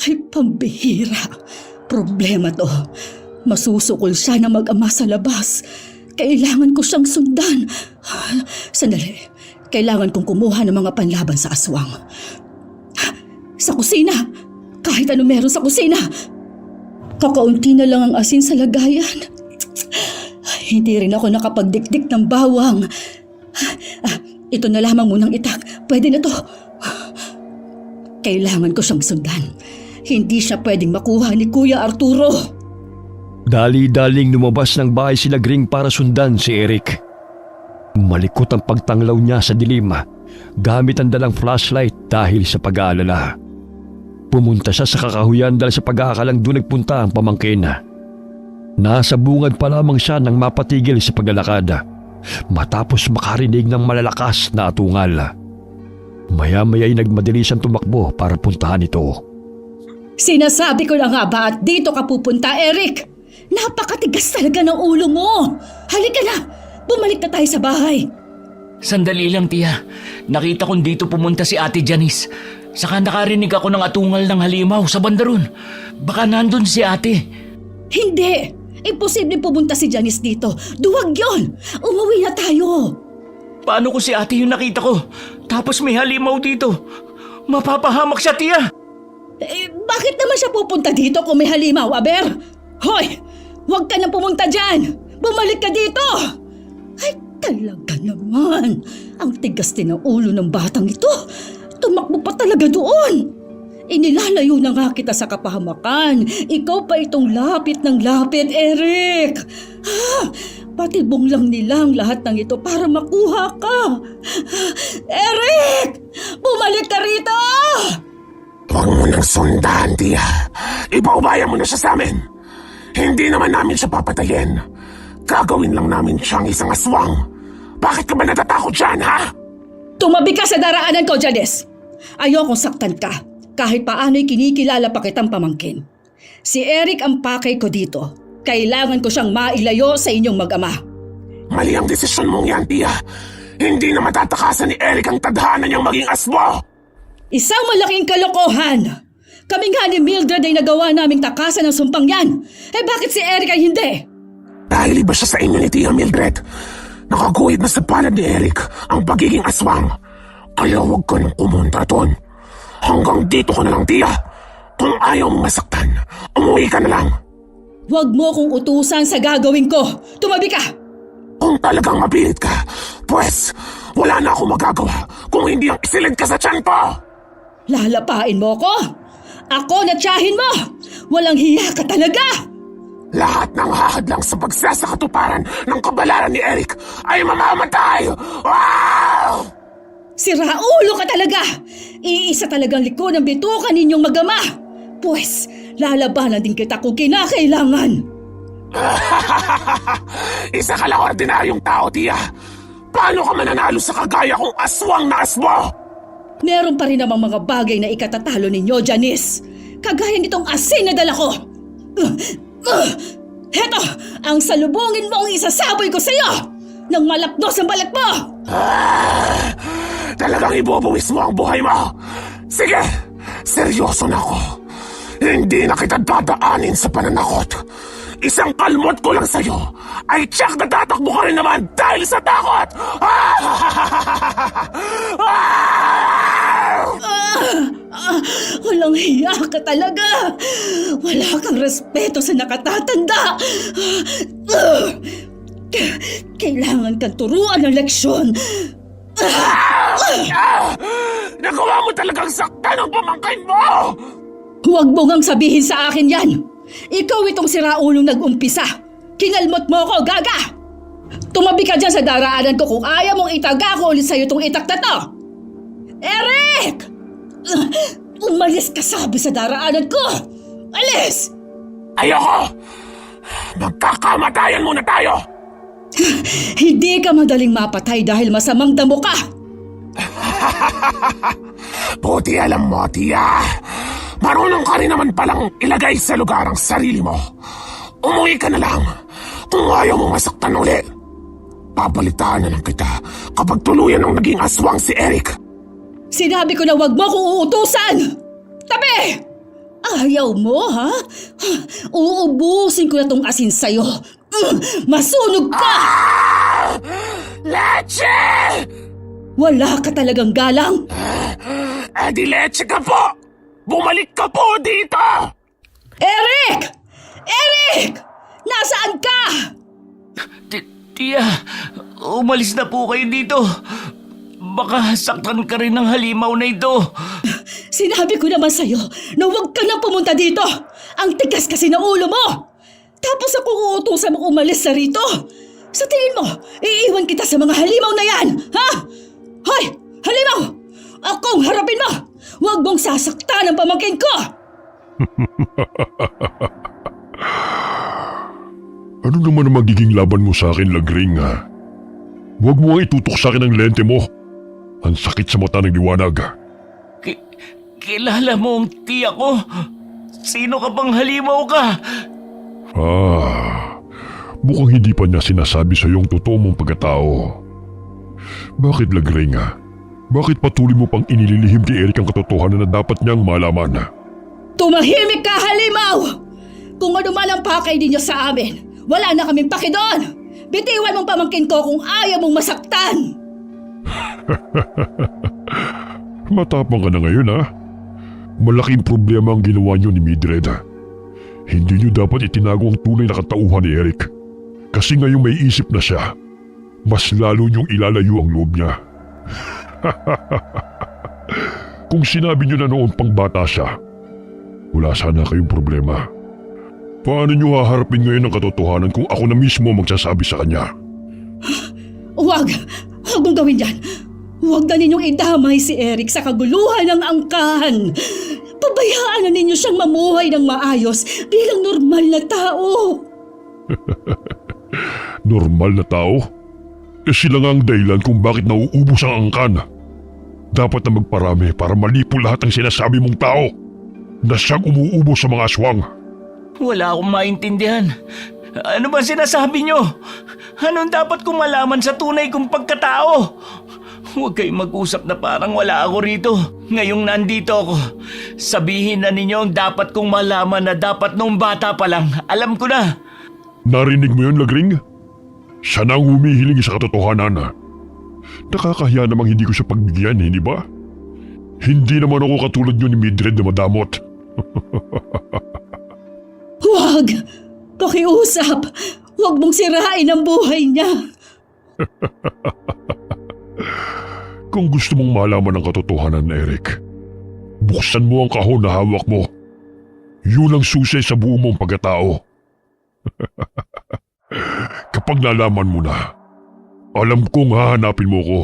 Ay, pambihira. Problema to. Masusukol siya na mag-ama sa labas. Kailangan ko siyang sundan. Sandali. Kailangan kong kumuha ng mga panlaban sa aswang. Sa kusina. Kahit ano meron sa kusina. Kakaunti na lang ang asin sa lagayan. Hindi rin ako nakapagdikdik ng bawang. Ito na lamang munang itak. Pwede na to. Kailangan ko siyang sundan. Hindi siya pwedeng makuha ni Kuya Arturo. Dali-daling lumabas ng bahay sila Gring para sundan si Eric. Malikot ang pagtanglaw niya sa dilim gamit ang dalang flashlight dahil sa pag-aalala. Pumunta siya sa kakahuyan dahil sa pag-aakalang doon nagpunta ang pamangkin. Nasa bungad pa lamang siya nang mapatigil sa paglalakad matapos makarinig ng malalakas na atungal. Maya-maya ay nagmadali siyang tumakbo para puntahan ito. Sinasabi ko na nga ba at dito ka pupunta, Eric? Napakatigas talaga ng ulo mo. Halika na. Bumalik na tayo sa bahay. Sandali lang, tiya. Nakita kong dito pumunta si Ate Janice. Saka nakarinig ako ng atungal ng halimaw sa bandaron. Baka nandun si ate. Hindi! Imposible pumunta si Janice dito. Duwag yon! Umuwi na tayo! Paano ko si ate yung nakita ko? Tapos may halimaw dito. Mapapahamak siya, tiya. Bakit naman siya pupunta dito kung may halimaw, Aber? Hoy! Huwag ka nang pumunta dyan! Bumalik ka dito! Ay, talaga naman. Ang tigas din ng ulo ng batang ito. Tumakbo pa talaga doon. Inilalayo na nga kita sa kapahamakan. Ikaw pa itong lapit ng lapit, Eric. Patibong lang nilang lahat ng ito para makuha ka. Eric! Bumalik ka rito! Huwag mo nang sundan, tiya. Ipaubaya mo na siya sa amin. Hindi naman namin siya papatayin. Gagawin lang namin siyang isang aswang. Bakit ka ba natatakot dyan, ha? Tumabi ka sa daraanan ko, Janice. Ayokong saktan ka. Kahit paano'y kinikilala pa kitang pamangkin. Si Eric ang pakay ko dito. Kailangan ko siyang mailayo sa inyong mag-ama. Mali ang desisyon mong yan, tiya. Hindi na matatakasan ni Eric ang tadhana niyang maging asbo. Isang malaking kalokohan. Kami nga ni Mildred ay nagawa naming takasan ng sumpang yan. Bakit si Eric ay hindi? Dahil iba siya sa inyo ni Tia Mildred. Nakaguhit na sa palad ni Eric ang pagiging aswang. Kaya huwag ka nang kumontra doon. Hanggang dito ko na lang, tiya. Kung ayaw mong masaktan, umuwi ka na lang. Huwag mo kong utusan sa gagawin ko. Tumabi ka! Kung talagang mapilit ka, pues wala na akong magagawa kung hindi ang isilid ka sa tiyan ko. Lalapain mo ko? Ako na tiyahin mo! Walang hiya ka talaga! Lahat ng hahadlang sa pagsasakatuparan ng kabalaran ni Eric ay mamamatay! Wow! Sira ulo ka talaga! Iisa talagang liko ng bitukan ninyong magama! Pues, lalabanan din kita kung kinakailangan! Isa ka lang ordinaryong tao, tiya. Paano ka mananalo sa kagaya kong aswang na asbo? Meron pa rin namang mga bagay na ikatatalo ninyo, Janice. Kagaya nitong asin na dala ko. Heto, ang salubungin mo ang isasaboy ko sa'yo! Nang malapdos ang balat mo! Talagang ibubuwis mo ang buhay mo. Sige, seryoso na ako. Hindi na kita dadaanin sa pananakot. Isang kalmot ko lang sa'yo ay tiyak na tatakbo ka rin naman dahil sa takot! Walang hiya ka talaga! Wala kang respeto sa nakatatanda! Kailangan kang turuan ng leksyon! Nagawa mo talagang saktan ang pamangkin mo! Huwag mo ngang sabihin sa akin yan! Ikaw itong siraulong nag-umpisa! Kinalmot mo ko, gaga! Tumabi ka dyan sa daraanan ko kung ayaw mong itaga ko ulit sa'yo itong itak na to! Eric! Umalis ka sabi sa daraanan ko! Alis! Ayoko! Magkakamatayan muna tayo! Hindi ka madaling mapatay dahil masamang damo ka! Buti alam mo, tiya. Marunong ka rin naman palang ilagay sa lugar ang sarili mo. Umuwi ka na lang kung ayaw mo masaktan ulit. Papalitaan na lang kita kapag tuluyan ang naging aswang si Eric. Sinabi ko na wag mo kong uutusan! Tabi! Ayaw mo, ha? Uubusin ko na tong asin sa'yo. Masunog ka! Leche! Wala ka talagang galang! Di leche ka po! Bumalik ka po dito! Eric! Eric! Nasaan ka? Tiya, umalis na po kayo dito. Baka saktan ka rin ng halimaw na ito. Sinabi ko naman sa'yo na huwag ka nang pumunta dito. Ang tigas kasi ng ulo mo. Tapos ako uutusan mo umalis sa rito. Sa tingin mo, iiwan kita sa mga halimaw na yan, ha? Hoy! Halimaw! Akong harapin mo! Huwag mong sasaktan ang pamangkin ko! Ano naman ang magiging laban mo sa akin, Lagring, ha? Huwag mo nga itutok sa akin ang lente mo. Ang sakit sa mata ng liwanag. Kilala mo ang tiya ko? Sino ka bang halimaw ka? Mukhang hindi pa niya sinasabi sa iyong totoo mong pagkatao. Bakit Lagring? Bakit patuloy mo pang inililihim kay Eric ang katotohanan na dapat niyang malaman? Tumahimik ka, halimaw! Kung ano man ang pakay ninyo sa amin, wala na kaming paki doon! Bitiwan mong pamangkin ko kung ayaw mong masaktan! Matapang ka na ngayon Malaking problema ang ginawa niyo ni Mildred. Hindi niyo dapat itinago ang tunay na katauhan ni Eric. Kasi ngayong may isip na siya, mas lalo niyong ilalayo ang loob niya. Kung sinabi niyo na noon pang bata siya, wala sana kayong problema. Paano niyo haharapin ngayon ang katotohanan kung ako na mismo magsasabi sa kanya? Huwag! Huwag mong gawin yan! Huwag na ninyong idamay si Eric sa kaguluhan ng angkan! Pabayaan na ninyo siyang mamuhay ng maayos bilang normal na tao! Normal na tao? Sila nga ang dahilan kung bakit nauubos ang angkan. Dapat na magparami para malipo lahat ng sinasabi mong tao na siyang umuubos sa mga aswang. Wala akong maintindihan. Ano ba sinasabi niyo? Anong dapat kong malaman sa tunay kong pagkatao? Huwag kayong mag-usap na parang wala ako rito. Ngayong nandito ako, sabihin na ninyo ang dapat kong malaman na dapat nung bata pa lang. Alam ko na. Narinig mo yun, Lagring? Siya na ang humihiling sa katotohanan. Nakakahiya namang hindi ko siya pagbigyan, hindi ba? Hindi naman ako katulad nyo ni Mildred na madamot. Huwag! Pakiusap! Huwag mong sirain ang buhay niya! Kung gusto mong malaman ang katotohanan, Eric, buksan mo ang kahon na hawak mo. Yun ang susi sa buo mong pagkatao. Kapag nalaman mo na, alam kong hahanapin mo ko.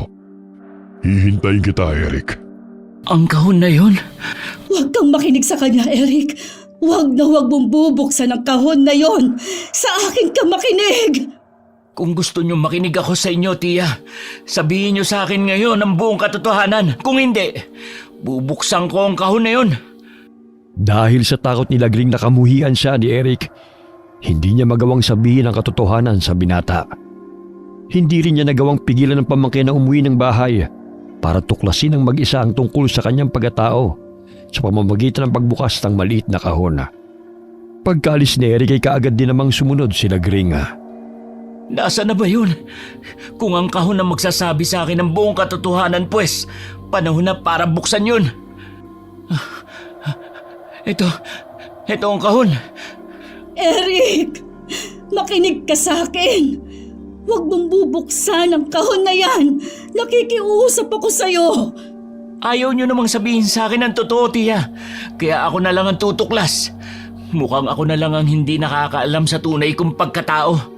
Hihintayin kita, Eric. Ang kahon na yun? Huwag kang makinig sa kanya, Eric! Huwag na huwag mong bubuksan ang kahon na yon! Sa akin ka makinig! Kung gusto niyo makinig ako sa inyo, Tia, sabihin niyo sa akin ngayon ang buong katotohanan. Kung hindi, bubuksan ko ang kahon na yun. Dahil sa takot ni Lagring na kamuhian siya ni Eric, hindi niya magawang sabihin ang katotohanan sa binata. Hindi rin niya nagawang pigilan ng pamangkin na umuwi ng bahay para tuklasin ng mag-isa ang tungkol sa kanyang pagkatao sa pamamagitan ng pagbukas ng maliit na kahon. Pagkaalis ni Eric ay kaagad din namang sumunod si Lagring. Nasaan na ba yun? Kung ang kahon na magsasabi sa akin ng buong katotohanan, pues, panahon na para buksan yun. Ito ang kahon. Eric! Makinig ka sa akin! Huwag mong bubuksan ang kahon na yan! Nakikiusap ako sa'yo! Ayaw niyo namang sabihin sa akin ang totoo, Tia. Kaya ako na lang ang tutuklas. Mukhang ako na lang ang hindi nakakaalam sa tunay kong pagkatao.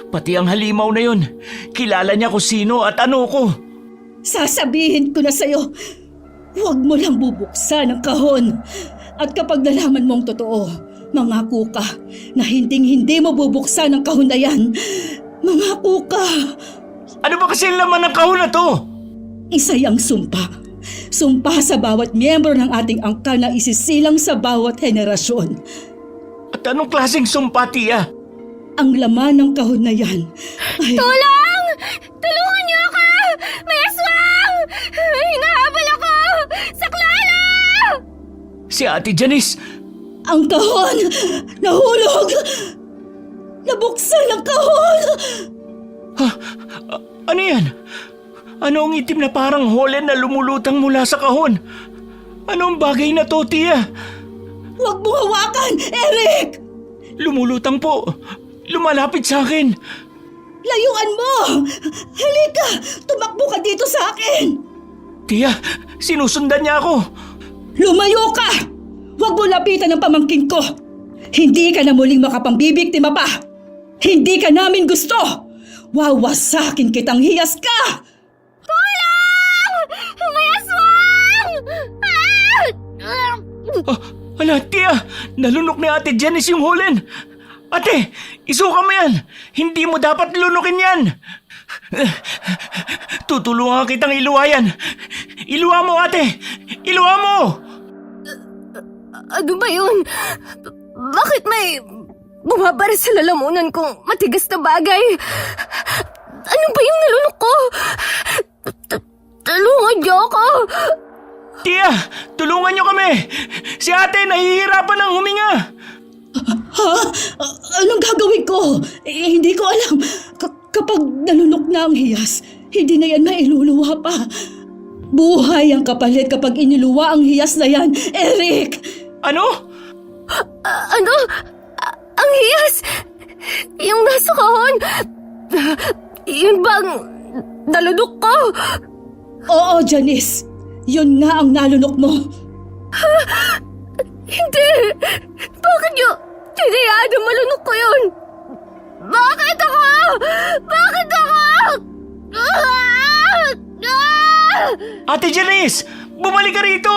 Pati ang halimaw na yun, kilala niya kung sino at ano ko. Sasabihin ko na sa'yo, huwag mo lang bubuksan ang kahon. At kapag nalaman mong totoo, mangako ka na hinding-hindi mo bubuksan ang kahon na yan. Mangako ka. Ano ba kasi laman ng kahon na to? Isa'y ang sumpa. Sumpa sa bawat miyembro ng ating angkan na isisilang sa bawat henerasyon. At anong klaseng sumpa, Tia? Ang laman ng kahon na yan ay... Tulong! Tulungan niyo ako! May aswang! Hinahabol ako! Saklala! Si Ate Janice! Ang kahon! Nahulog! Nabuksan ang kahon! Ano yan? Ano ang itim na parang holen na lumulutang mula sa kahon? Anong bagay na to, Tia? Huwag mong hawakan, Eric! Lumulutang po. Lumalapit sa akin. Layuan mo! Halika! Tumakbo ka dito sa akin! Tia, sinusundan niya ako. Lumayo ka! Huwag mo lapitan ang pamangkin ko! Hindi ka na muling makapambibiktima pa! Hindi ka namin gusto! Wawasakin kitang hiyas ka! Tulong! May aswang! Ala, Tia, nalunok ni Ate Janice yung holen. Ate, isuka mo yan. Hindi mo dapat lunukin yan. Tutulungan kitang iluwa yan. Iluwa mo, ate. Iluwa mo! Ano ba yun? Bakit may bumabara sa lalamunan kong matigas na bagay. Ano ba yung nalunok ko? Tulungan niyo ako! Tia, tulungan niyo kami! Si ate nahihirapan ng huminga! Ha? Anong gagawin ko? Hindi ko alam. Kapag nalunok na ang hiyas, hindi na yan mailuluwa pa. Buhay ang kapalit kapag iniluwa ang hiyas na yan, Eric! Ano? Ano? Ang hiyas! Yung nasa kahon! Yun bang nalunok ko? Oo, Janice. Yun nga ang nalunok mo. Hindi! Bakit niyo tinayaan na malunok ko yun? Bakit ako? Bakit ako? Ate Janice! Bumalik ka rito!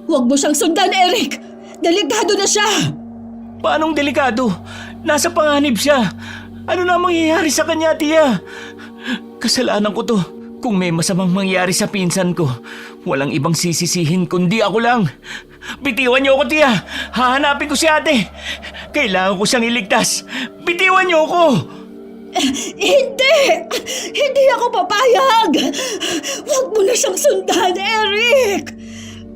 Huwag mo siyang sundan, Eric. Delikado na siya. Paanong delikado? Nasa panganib siya. Ano na mangyayari sa kanya, Tia? Kasalanan ko to. Kung may masamang mangyari sa pinsan ko, walang ibang sisisihin kundi ako lang. Bitiwan niyo ako, Tia. Hahanapin ko si ate. Kailangan ko siyang iligtas. Bitiwan niyo ako. Hindi! Hindi ako papayag! Huwag mo na siyang sundan, Eric!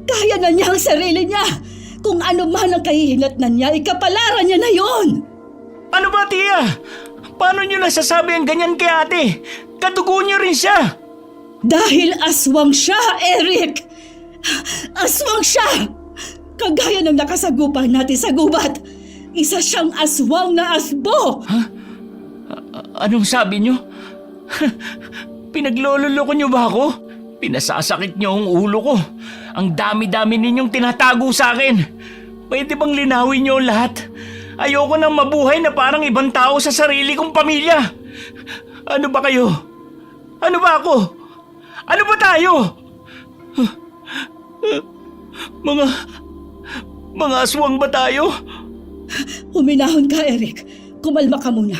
Kaya na niya ang sarili niya. Kung ano man ang kahihinatnan niya, ikapalaran niya na yon. Ano ba, Tia? Paano niyo nasasabi ang ganyan kay ate? Katugo niyo rin siya. Dahil aswang siya, Eric! Aswang siya! Kagaya ng nakasagupan natin sa gubat. Isa siyang aswang na asbo! Anong sabi niyo? Pinaglololoko niyo ba ako? Pinasasakit niyo ang ulo ko. Ang dami-dami ninyong tinatago sa akin. Pwede bang linawin niyo ang lahat? Ayoko nang mabuhay na parang ibang tao sa sarili kong pamilya. Ano ba kayo? Ano ba ako? Ano ba tayo? Mga aswang ba tayo? Huminahon ka, Eric. Kumalma ka muna.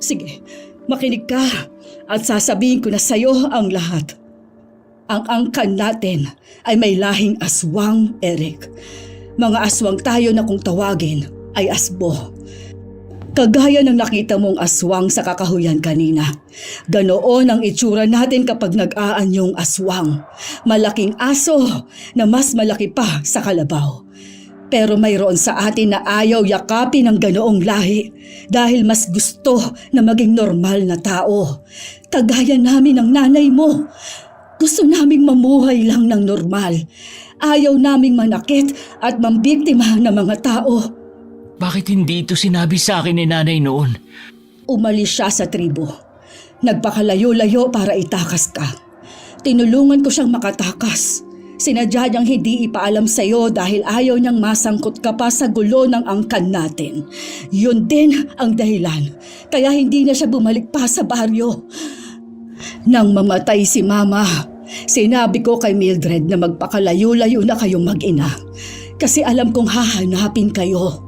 Sige, makinig ka at sasabihin ko na sa'yo ang lahat. Ang angkan natin ay may lahing aswang, Eric. Mga aswang tayo na kung tawagin ay asbo. Kagaya ng nakita mong aswang sa kakahuyan kanina. Ganoon ang itsura natin kapag nag-aanyong aswang. Malaking aso na mas malaki pa sa kalabaw. Pero mayroon sa atin na ayaw yakapin ng ganoong lahi dahil mas gusto na maging normal na tao. Kagaya namin ng nanay mo. Gusto naming mamuhay lang ng normal. Ayaw naming manakit at mambiktima ng mga tao. Bakit hindi ito sinabi sa akin ni nanay noon? Umalis siya sa tribo. Nagpakalayo-layo para itakas ka. Tinulungan ko siyang makatakas. Sinadya niyang hindi ipaalam sa iyo dahil ayaw niyang masangkot ka pa sa gulo ng angkan natin. Yun din ang dahilan. Kaya hindi na siya bumalik pa sa baryo. Nang mamatay si Mama, sinabi ko kay Mildred na magpakalayo-layo na kayong mag-ina. Kasi alam kong hahanapin kayo.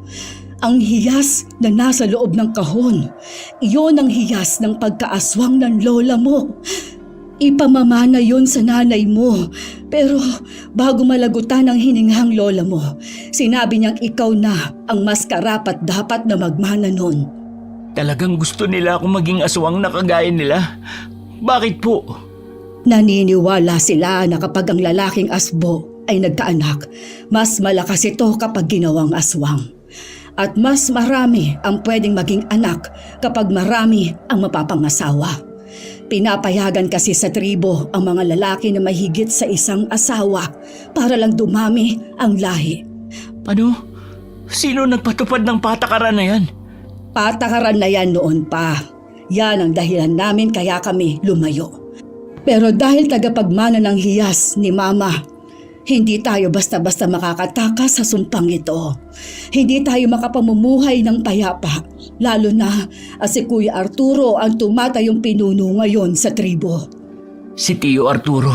Ang hiyas na nasa loob ng kahon, iyon ang hiyas ng pagkaaswang ng lola mo. Ipamamana yon sa nanay mo. Pero bago malagutan ang hininghang lola mo, sinabi niyang ikaw na ang mas karapat dapat na magmana nun. Talagang gusto nila akong maging aswang na kagaya nila? Bakit po? Naniniwala sila na kapag ang lalaking asbo ay nagkaanak, mas malakas ito kapag ginawang aswang. At mas marami ang pwedeng maging anak kapag marami ang mapapangasawa. Pinapayagan kasi sa tribo ang mga lalaki na mahigit sa isang asawa para lang dumami ang lahi. Ano? Sino nagpatupad ng patakaran na yan? Patakaran na yan noon pa. Yan ang dahilan namin kaya kami lumayo. Pero dahil tagapagmana ng hiyas ni Mama, hindi tayo basta-basta makakatakas sa sumpang ito. Hindi tayo makapamumuhay ng payapa, lalo na si Kuya Arturo ang tumatayong pinuno ngayon sa tribo. Si Tio Arturo,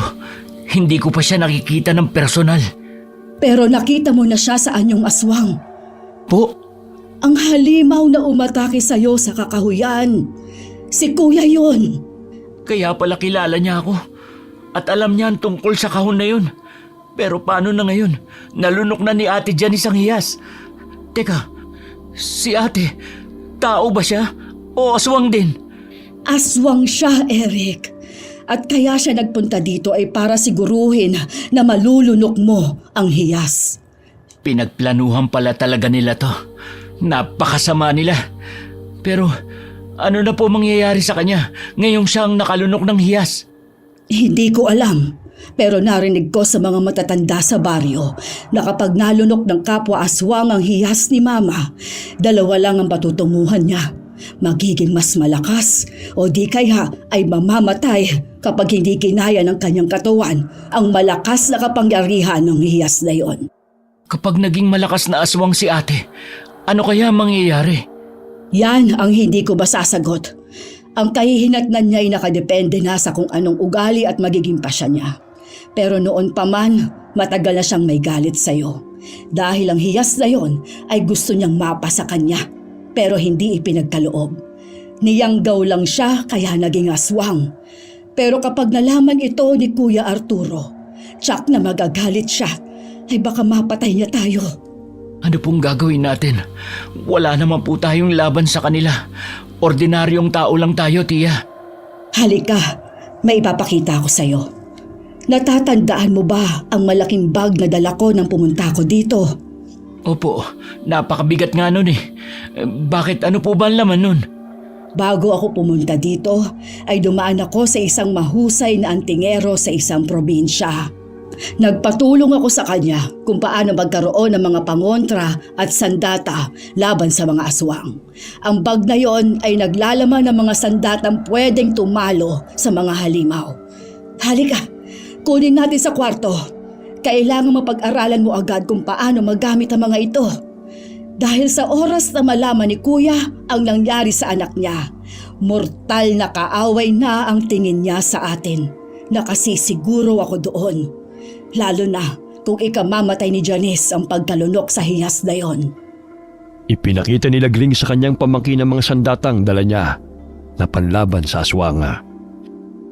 hindi ko pa siya nakikita ng personal. Pero nakita mo na siya sa anyong aswang. Po? Ang halimaw na umatake sa'yo sa kakahuyan. Si Kuya yon. Kaya pala kilala niya ako. At alam niya ang tungkol sa kahon na yun. Pero paano na ngayon? Nalunok na ni Ate Janice ang hiyas. Teka, Si ate, tao ba siya? O aswang din? Aswang siya, Eric. At kaya siya nagpunta dito ay para siguruhin na malulunok mo ang hiyas. Pinagplanuhan pala talaga nila to. Napakasama nila. Pero ano na po mangyayari sa kanya ngayong siyang nakalunok ng hiyas? Hindi ko alam, pero narinig ko sa mga matatanda sa baryo na kapag nalunok ng kapwa aswang ang hiyas ni Mama, dalawa lang ang patutunguhan niya. Magiging mas malakas o di kaya ay mamamatay kapag hindi kinaya ng kanyang katawan ang malakas na kapangyarihan ng hiyas na yon. Kapag naging malakas na aswang si ate, ano kaya mangyayari? Yan ang hindi ko masasagot. Ang kahihinatnan niya ay nakadepende na sa kung anong ugali at magiging pasya niya. Pero noon pa man, matagal na siyang may galit sa'yo. Dahil ang hiyas na yon ay gusto niyang mapa sa kanya, pero hindi ipinagkaloob. Niyanggaw lang siya kaya naging aswang. Pero kapag nalaman ito ni Kuya Arturo, tsak na magagalit siya, ay baka mapatay niya tayo. Ano pong gagawin natin? Wala naman po tayong laban sa kanila. Ordinaryong tao lang tayo, tiya. Halika, may ipapakita ko sa'yo. Natatandaan mo ba ang malaking bag na dala ko nang pumunta ko dito? Opo, napakabigat nga nun eh. Bakit ano po ba ang laman nun? Bago ako pumunta dito, ay dumaan ako sa isang mahusay na antingero sa isang probinsya. Nagpatulong ako sa kanya kung paano magkaroon ng mga pangontra at sandata laban sa mga aswang. Ang bag na yon ay naglalaman ng mga sandatang pwedeng tumalo sa mga halimaw. Halika, kunin natin sa kwarto. Kailangan mapag-aralan mo agad kung paano magamit ang mga ito. Dahil sa oras na malaman ni Kuya ang nangyari sa anak niya, mortal na kaaway na ang tingin niya sa atin. Nakasisiguro ako doon. Lalo na kung ikamamatay ni Janice ang pagkalunok sa hiyas na yon. Ipinakita ni Lagring sa kanyang pamangkin ang mga sandatang dala niya na panlaban sa aswanga.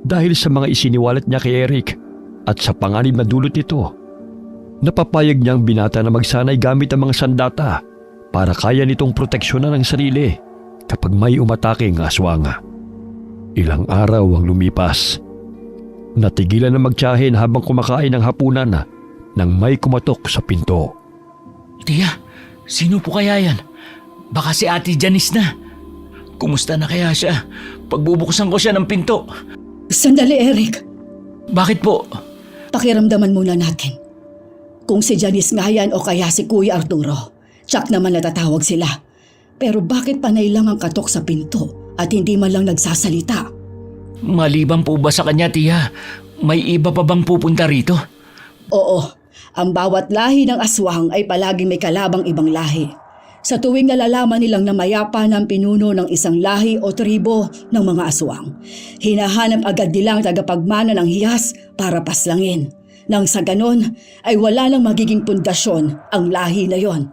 Dahil sa mga isiniwalat niya kay Eric at sa panganib na dulot nito, napapayag niyang binata na magsanay gamit ang mga sandata para kaya nitong proteksyonan ang sarili kapag may umataking aswanga. Ilang araw ang lumipas. Natigilan na magtiyahin habang kumakain ng hapunan nang may kumatok sa pinto. Tiya, sino po kaya yan? Baka si Ate Janice na. Kumusta na kaya siya? Pagbubuksan ko siya ng pinto. Sandali, Eric. Bakit po? Pakiramdaman muna natin. Kung si Janice nga yan o kaya si Kuya Arturo, tsak naman natatawag sila. Pero bakit panay lang ang katok sa pinto at hindi man lang nagsasalita? Maliban po ba sa kanya, tiya? May iba pa bang pupunta rito? Oo, ang bawat lahi ng aswang ay palaging may kalabang ibang lahi. Sa tuwing nalalaman nilang namayapa ng pinuno ng isang lahi o tribo ng mga aswang, hinahanap agad nilang tagapagmana ng hiyas para paslangin. Nang sa ganon ay wala nang magiging pundasyon ang lahi na yon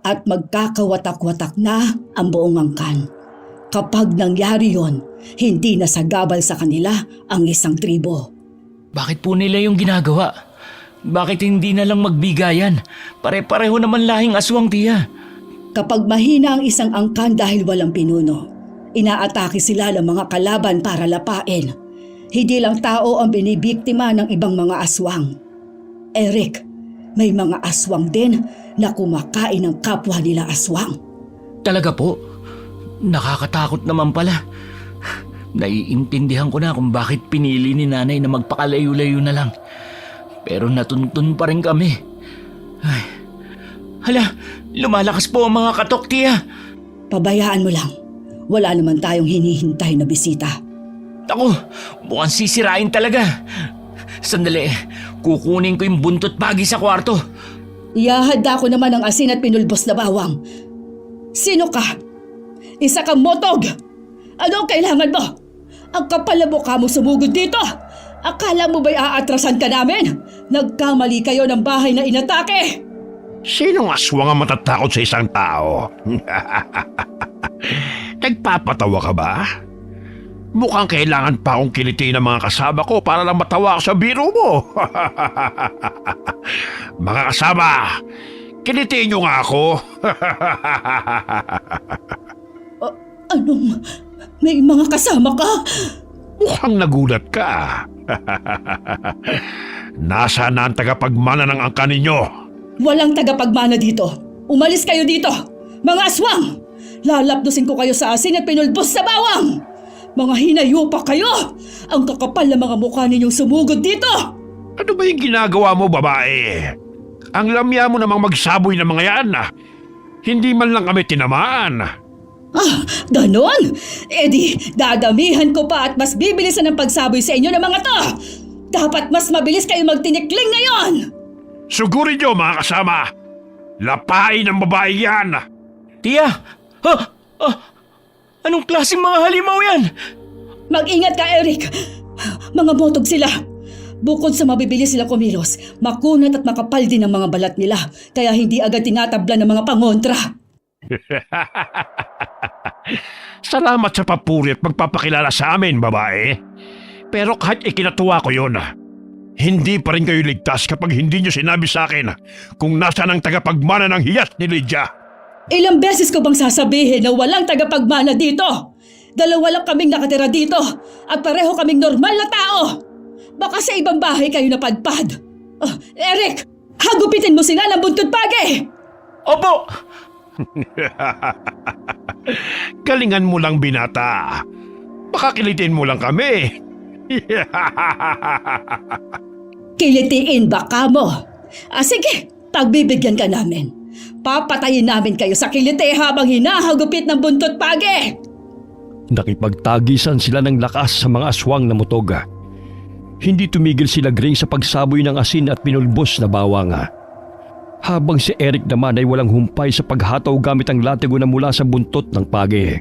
at magkakawatak-watak na ang buong angkan. Kapag nangyari yon, hindi na sagabal sa kanila ang isang tribo. Bakit po nila yung ginagawa? Bakit hindi na lang magbigayan? Pare-pareho naman lahing aswang, tiya. Kapag mahina ang isang angkan dahil walang pinuno, inaatake sila ng mga kalaban para lapain. Hindi lang tao ang binibiktima ng ibang mga aswang. Eric, may mga aswang din na kumakain ng kapwa nila aswang. Talaga po? Nakakatakot naman pala. Naiintindihan ko na kung bakit pinili ni nanay na magpakalayo-layo na lang. Pero natuntun pa rin kami. Ay. Hala, lumalakas po ang mga katok, tiya. Pabayaan mo lang. Wala naman tayong hinihintay na bisita. Ako, mukhang sisirain talaga. Sandali, kukunin ko yung buntot pagi sa kwarto. Ihahanda ko naman ang asin at pinulbos na bawang. Sino ka? Isa kang motog! Ano ang kailangan mo? Ang kapal na mukha mo sumugod dito! Akala mo ba'y aatrasan ka namin? Nagkamali kayo ng bahay na inatake! Sinong aswang ang matatakot sa isang tao? Nagpapatawa ka ba? Mukhang kailangan pa akong kilitiin ng mga kasama ko para lang matawa ako sa biro mo. Mga kasama, Kilitiin niyo nga ako. Anong? May mga kasama ka? Mukhang nagulat ka. Nasaan na ang tagapagmana ng angka ninyo? Walang tagapagmana dito. Umalis kayo dito! Mga aswang! Lalapdusin ko kayo sa asin at pinulbos sa bawang! Mga hinayupa kayo! Ang kakapal na mga mukha ninyong sumugod dito! Ano ba yung ginagawa mo, babae? Ang lamya mo namang magsaboy ng mga yan. Hindi man lang kami tinamaan. Ah, ganon? E di, dadamihan ko pa at mas bibilisan ang pagsaboy sa inyo ng mga to! Dapat mas mabilis kayo magtinikling ngayon! Sugurin niyo, mga kasama. Lapain ang babae yan. Tia! Anong klaseng mga halimaw yan? Mag-ingat ka, Eric! Mga botog sila! Bukod sa mabibilis sila kumilos, makunat at makapal din ang mga balat nila, kaya hindi agad tinatabla ng mga pangontra. Salamat sa papuri at magpapakilala sa amin, babae. Pero kahit ikinatuwa ko yun, hindi pa rin kayo ligtas kapag hindi nyo sinabi sa akin kung nasaan ang tagapagmana ng hiyas ni Lydia. Ilang beses ko bang sasabihin na walang tagapagmana dito? Dalawa lang kaming nakatira dito at pareho kaming normal na tao. Baka sa ibang bahay kayo napadpad. Eric, hagupitin mo sila ng buntut pagi! Opo! Galingan mo lang, binata. Baka kilitin mo lang kami. Kilitiin ba ka mo? Sige, pagbibigyan ka namin. Papatayin namin kayo sa kiliti habang hinahagupit ng buntot pagi! Nakipagtagisan sila ng lakas sa mga aswang na mutoga. Hindi tumigil sila Gring sa pagsaboy ng asin at pinulbos na bawang. Habang si Eric naman ay walang humpay sa paghataw gamit ang latigo na mula sa buntot ng pagi.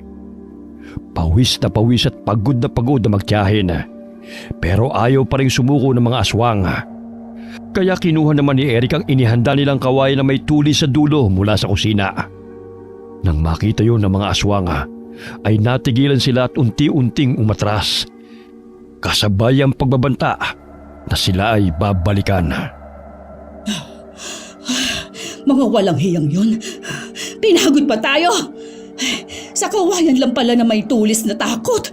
Pawis at pagod na magtiyahin. Pero ayaw pa rin sumuko ng mga aswang. Kaya kinuha naman ni Eric ang inihanda nilang kawayan na may tuli sa dulo mula sa kusina. Nang makita yun ng mga aswang, ay natigilan sila at unti-unting umatras. Kasabay ang pagbabanta na sila ay babalikan. Mga walang hiyang yun. Pinagod pa tayo. Sa kawayan lang pala na may tulis na takot.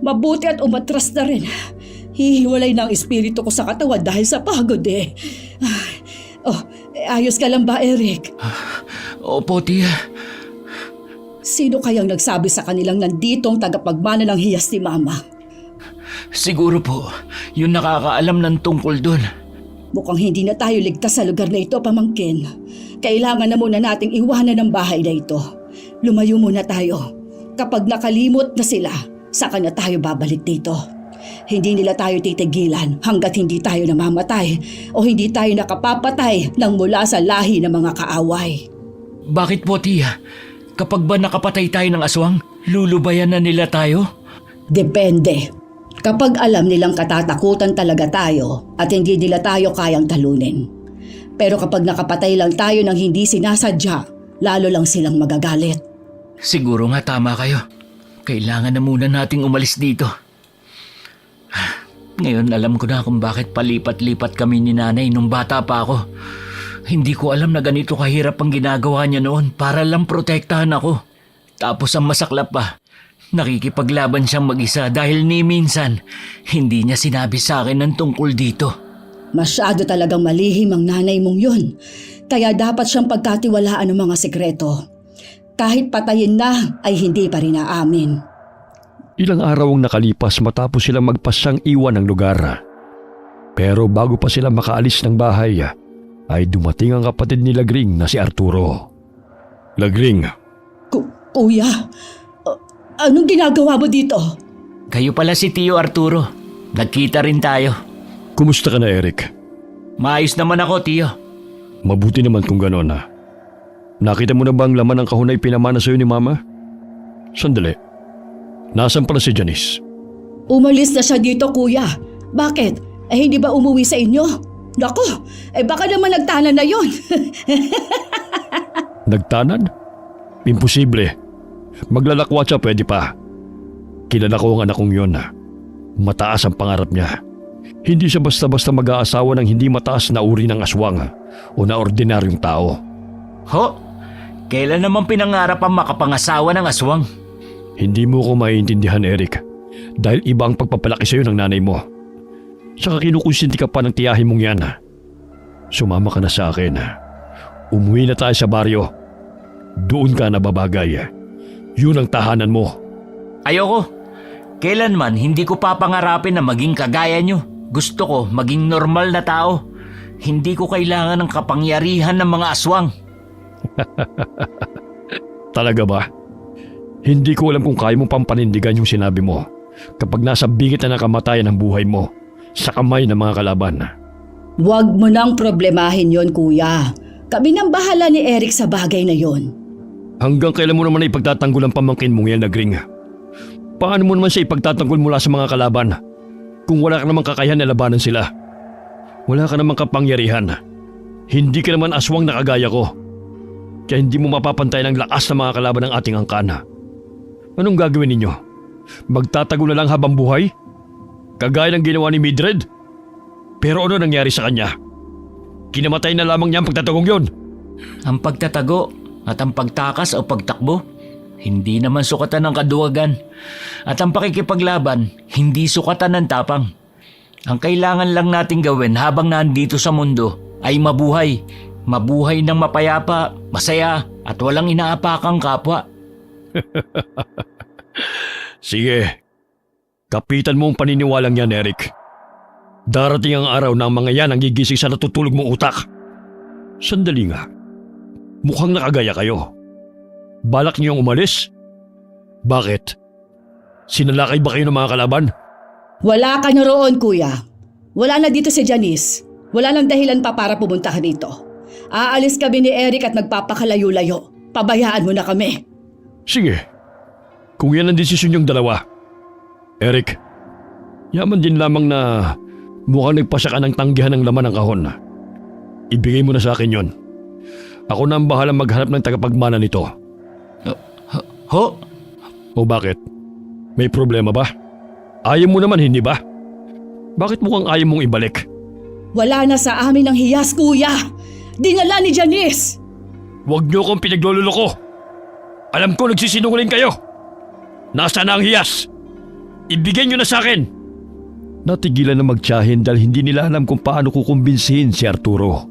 Mabuti at umatras na rin. Hihiwalay na ang espiritu ko sa katawan dahil sa pagod eh. Ayos ka lang ba, Eric? Opo, tia. Sino kayang nagsabi sa kanilang nandito ang tagapagmana ng hiyas ni Mama? Siguro po, yung nakakaalam ng tungkol dun. Mukhang hindi na tayo ligtas sa lugar na ito, pamangkin. Kailangan na muna nating iwanan ang bahay na ito. Lumayo muna tayo. Kapag nakalimot na sila, saka na tayo babalik dito. Hindi nila tayo titigilan hanggat hindi tayo namamatay o hindi tayo nakapapatay ng mula sa lahi ng mga kaaway. Bakit po, tia? Kapag ba nakapatay tayo ng aswang, lulubayan na nila tayo? Depende. Kapag alam nilang katatakutan talaga tayo at hindi nila tayo kayang talunin. Pero kapag nakapatay lang tayo ng hindi sinasadya, lalo lang silang magagalit. Siguro nga tama kayo. Kailangan na muna nating umalis dito. Ngayon alam ko na kung bakit palipat-lipat kami ni nanay nung bata pa ako. Hindi ko alam na ganito kahirap ang ginagawa niya noon para lang protektahan ako. Tapos ang masaklap pa, nakikipaglaban siyang mag-isa dahil ni minsan hindi niya sinabi sa akin ng tungkol dito. Masyado talagang malihim ang nanay mong yun. Kaya dapat siyang pagkatiwalaan ng mga sekreto. Kahit patayin na ay hindi pa rin aamin. Ilang araw ang nakalipas matapos silang magpasyang iwan ng lugar. Pero bago pa sila makaalis ng bahay, ay dumating ang kapatid ni Lagring na si Arturo. Lagring. Kuya, anong ginagawa mo dito? Kayo pala si Tio Arturo. Nagkita rin tayo. Kumusta ka na, Eric? Maayos naman ako, Tio. Mabuti naman kung gano'n. Nakita mo na ba ang laman ng kahon ay pinamana sa'yo ni Mama? Sandali. Nasaan pala si Janice? Umalis na siya dito, kuya. Bakit? Hindi ba umuwi sa inyo? Naku, baka naman nagtanan na yon. Nagtanan? Imposible. Maglalakwat siya, pwede pa. Kilala ko ang anak kong yun. Mataas ang pangarap niya. Hindi siya basta-basta mag-aasawa ng hindi mataas na uri ng aswang o na ordinaryong tao. Ho? Kailan naman pinangarap ang makapangasawa ng aswang? Hindi mo ko maiintindihan, Eric. Dahil iba ang pagpapalaki sa'yo ng nanay mo. Saka kinukonsinti ka pa ng tiyahin mong yan. Sumama ka na sa akin. Umuwi na tayo sa baryo. Doon ka nababagay. Yun ang tahanan mo. Ayoko. Kailanman hindi ko papangarapin na maging kagaya nyo. Gusto ko maging normal na tao. Hindi ko kailangan ng kapangyarihan ng mga aswang. Talaga ba? Hindi ko alam kung kaya mong pampanindigan yung sinabi mo kapag nasa bingit na ng kamatayan ng buhay mo sa kamay ng mga kalaban. Huwag mo nang problemahin yon, kuya. Kami nang bahala ni Eric sa bagay na yon. Hanggang kailan mo naman na ipagtatanggol ang pamangkin mong yan, Nagring? Paano mo naman siya ipagtatanggol mula sa mga kalaban kung wala ka namang kakayahan na labanan sila? Wala ka namang kapangyarihan. Hindi ka naman aswang na kagaya ko. Kaya hindi mo mapapantay ng lakas ng mga kalaban ng ating angkan. Anong gagawin ninyo? Magtatago na lang habang buhay? Kagaya ng ginawa ni Mildred? Pero ano nangyari sa kanya? Kinamatay na lamang niya ang pagtatagong yon. Ang pagtatago at ang pagtakas o pagtakbo, hindi naman sukatan ng kaduwagan. At ang pakikipaglaban, hindi sukatan ng tapang. Ang kailangan lang nating gawin habang nandito sa mundo ay mabuhay. Mabuhay ng mapayapa, masaya at walang inaapakang kapwa. Sige, kapitan mo ang paniniwalang yan, Eric. Darating ang araw na ang mga yan ang gigising sa natutulog mong utak. Sandali nga, mukhang nakagaya kayo. Balak niyong umalis? Bakit? Sinalakay ba kayo ng mga kalaban? Wala ka na roon, kuya. Wala na dito si Janice. Wala nang dahilan pa para pumunta ka dito. Aalis kami ni Eric at magpapakalayo-layo. Pabayaan mo na kami. Sige, kung yan ang desisyon niyong dalawa. Eric, yaman din lamang na mukhang nagpasya ka ng tanggihan ng laman ng kahon. Ibigay mo na sa akin yon. Ako na ang bahalang maghanap ng tagapagmana nito. Ho? O bakit? May problema ba? Ayaw mo naman, hindi ba? Bakit mukhang ayaw mong ibalik? Wala na sa amin ang hiyas, kuya. Dinala ni Janice. Huwag niyo akong pinaglololoko. Alam ko nagsisinungaling kayo. Nasaan na ang hiyas? Ibigay niyo na sa akin. Natigilan na magtiyahin dahil hindi nila alam kung paano kukumbinsihin si Arturo.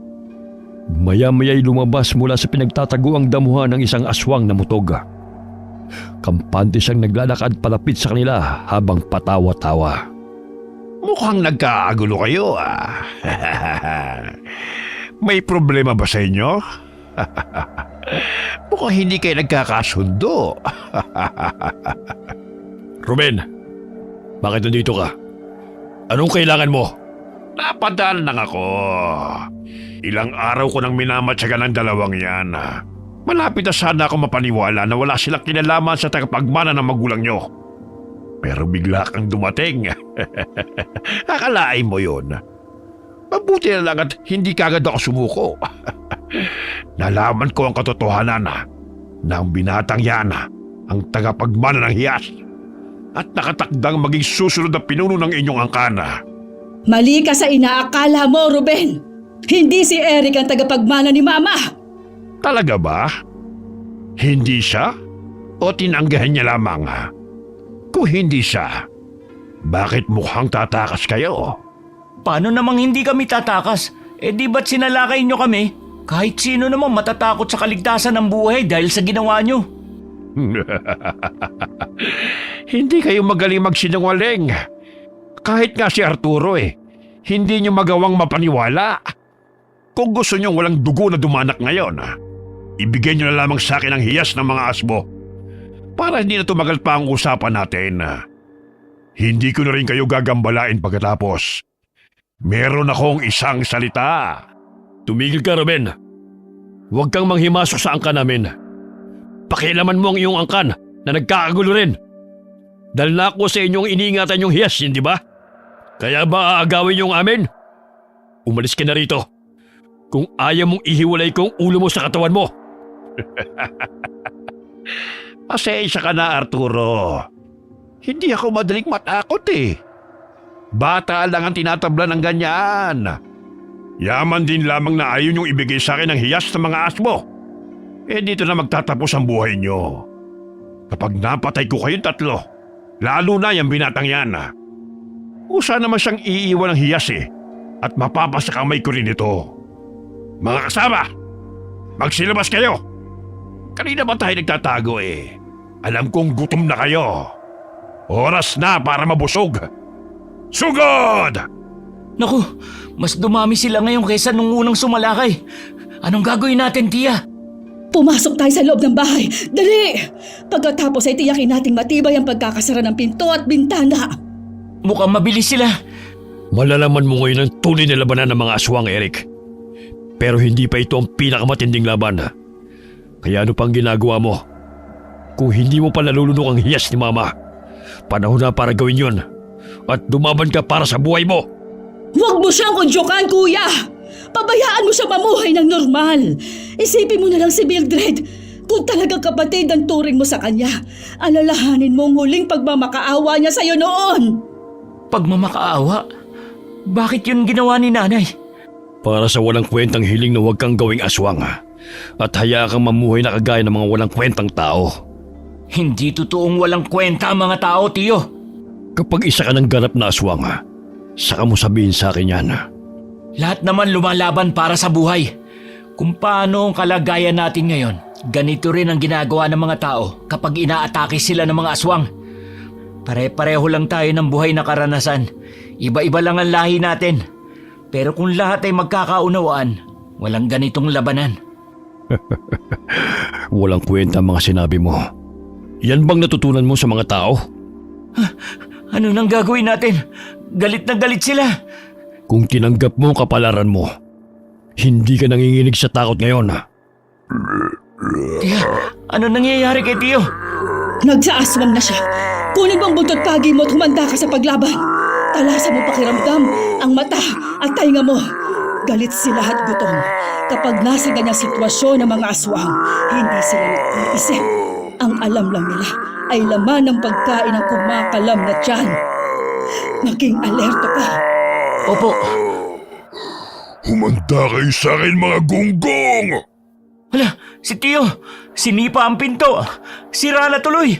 Maya-maya'y lumabas mula sa pinagtataguang damuhan ng isang aswang na mutog. Kampante siyang naglalakad palapit sa kanila habang patawa-tawa. Mukhang nagkaagulo kayo May problema ba sa inyo? Mukhang hindi kayo nagkakasundo. Ruben, bakit nandito ka? Anong kailangan mo? Napadaan lang ako. Ilang araw ko nang minamatsagan ng dalawang yan. Malapit na sana ako mapaniwala na wala silang kinalaman sa tagapagmana ng magulang nyo. Pero bigla kang dumating. Akalain mo yun. Mabuti na lang at hindi kagad ako sumuko. Nalaman ko ang katotohanan na ang binatang yan ang tagapagmana ng hiyas at nakatakdang maging susunod na pinuno ng inyong angkana. Mali ka sa inaakala mo, Ruben. Hindi si Eric ang tagapagmana ni Mama. Talaga ba? Hindi siya? O tinanggahan niya lamang? Kung hindi siya, bakit mukhang tatakas kayo? Paano namang hindi kami tatakas? Eh di ba't sinalakay nyo kami? Kahit sino namang matatakot sa kaligtasan ng buhay dahil sa ginawa nyo. Hindi kayo magaling magsinungaling. Kahit nga si Arturo hindi nyo magawang mapaniwala. Kung gusto nyo walang dugo na dumanak ngayon, ibigay nyo na lamang sa akin ang hiyas ng mga asbo. Para hindi na tumagal pa ang usapan natin. Hindi ko na rin kayo gagambalain pagkatapos. Meron akong isang salita. Tumigil ka, Ruben. Huwag kang manghimasok sa angkan namin. Pakialaman mo ang iyong angkan na nagkakagulo rin. Dahil na ako sa inyong iniingatan yung hiyas, hindi ba? Kaya ba aagawin yung amin? Umalis ka na rito. Kung ayaw mong ihiwalay ko ang ulo mo sa katawan mo. Pasensya ka na, Arturo. Hindi ako madaling matakot Bata lang ang tinatabla ng ganyan. Yaman din lamang na ayaw niyong ibigay sa akin ang hiyas ng mga asmo. dito na magtatapos ang buhay nyo. Kapag napatay ko kayong tatlo, lalo na yung binatang yan. Usa naman siyang iiwan ng hiyas at mapapasakamay ko rin ito. Mga kasama, magsilabas kayo. Kanina ba tayo nagtatago Alam kong gutom na kayo. Oras na para mabusog. Sugod! Naku, mas dumami sila ngayon kaysa nung unang sumalakay. Anong gagawin natin, Tia? Pumasok tayo sa loob ng bahay. Dali! Pagkatapos ay tiyakin nating matibay ang pagkakasara ng pinto at bintana. Mukhang mabilis sila. Malalaman mo ngayon ang tunay na labanan ng mga aswang, Eric. Pero hindi pa ito ang pinakamatinding laban. Kaya ano pang ginagawa mo? Kung hindi mo pa nalulunok ang hiyas ni Mama, panahon na para gawin yon. At dumaban ka para sa buhay mo. Huwag mo siyang kondyokan, kuya! Pabayaan mo siya mamuhay ng normal. Isipin mo na lang si Mildred. Kung talagang kapatid ang turing mo sa kanya, alalahanin mo ang huling pagmamakaawa niya sa'yo noon. Pagmamakaawa? Bakit yun ginawa ni Nanay? Para sa walang kwentang hiling na huwag kang gawing aswang. At hayaan kang mamuhay na kagaya ng mga walang kwentang tao. Hindi totoong walang kwenta ang mga tao, Tiyo. Kapag isa ka ng ganap na aswang, saka mo sabihin sa akin yan. Lahat naman lumalaban para sa buhay. Kung paano ang kalagayan natin ngayon, ganito rin ang ginagawa ng mga tao kapag inaatake sila ng mga aswang. Pare-pareho lang tayo ng buhay na karanasan. Iba-iba lang ang lahi natin. Pero kung lahat ay magkakaunawaan, walang ganitong labanan. Walang kwenta ang mga sinabi mo. Yan bang natutunan mo sa mga tao? Ano nang gagawin natin? Galit na galit sila. Kung tinanggap mo ang kapalaran mo, hindi ka nanginginig sa takot ngayon. Tiya, ano nangyayari kay Tiyo? Nagsaaswang na siya. Kunin mo ang buntot pagi mo at humanda ka sa paglaban. Talasan mo pakiramdam, ang mata at tainga mo. Galit sila at gutom. Kapag nasa ganyang sitwasyon ng mga aswang, hindi sila nag-iisip. Ang alam lang nila ay laman ng pagkain ng kumakalam na tiyan. Maging alerto ka. Opo. Humanda kayo sa akin mga gonggong! Hala, si Tiyo, sinipa ang pinto. Sira na tuloy.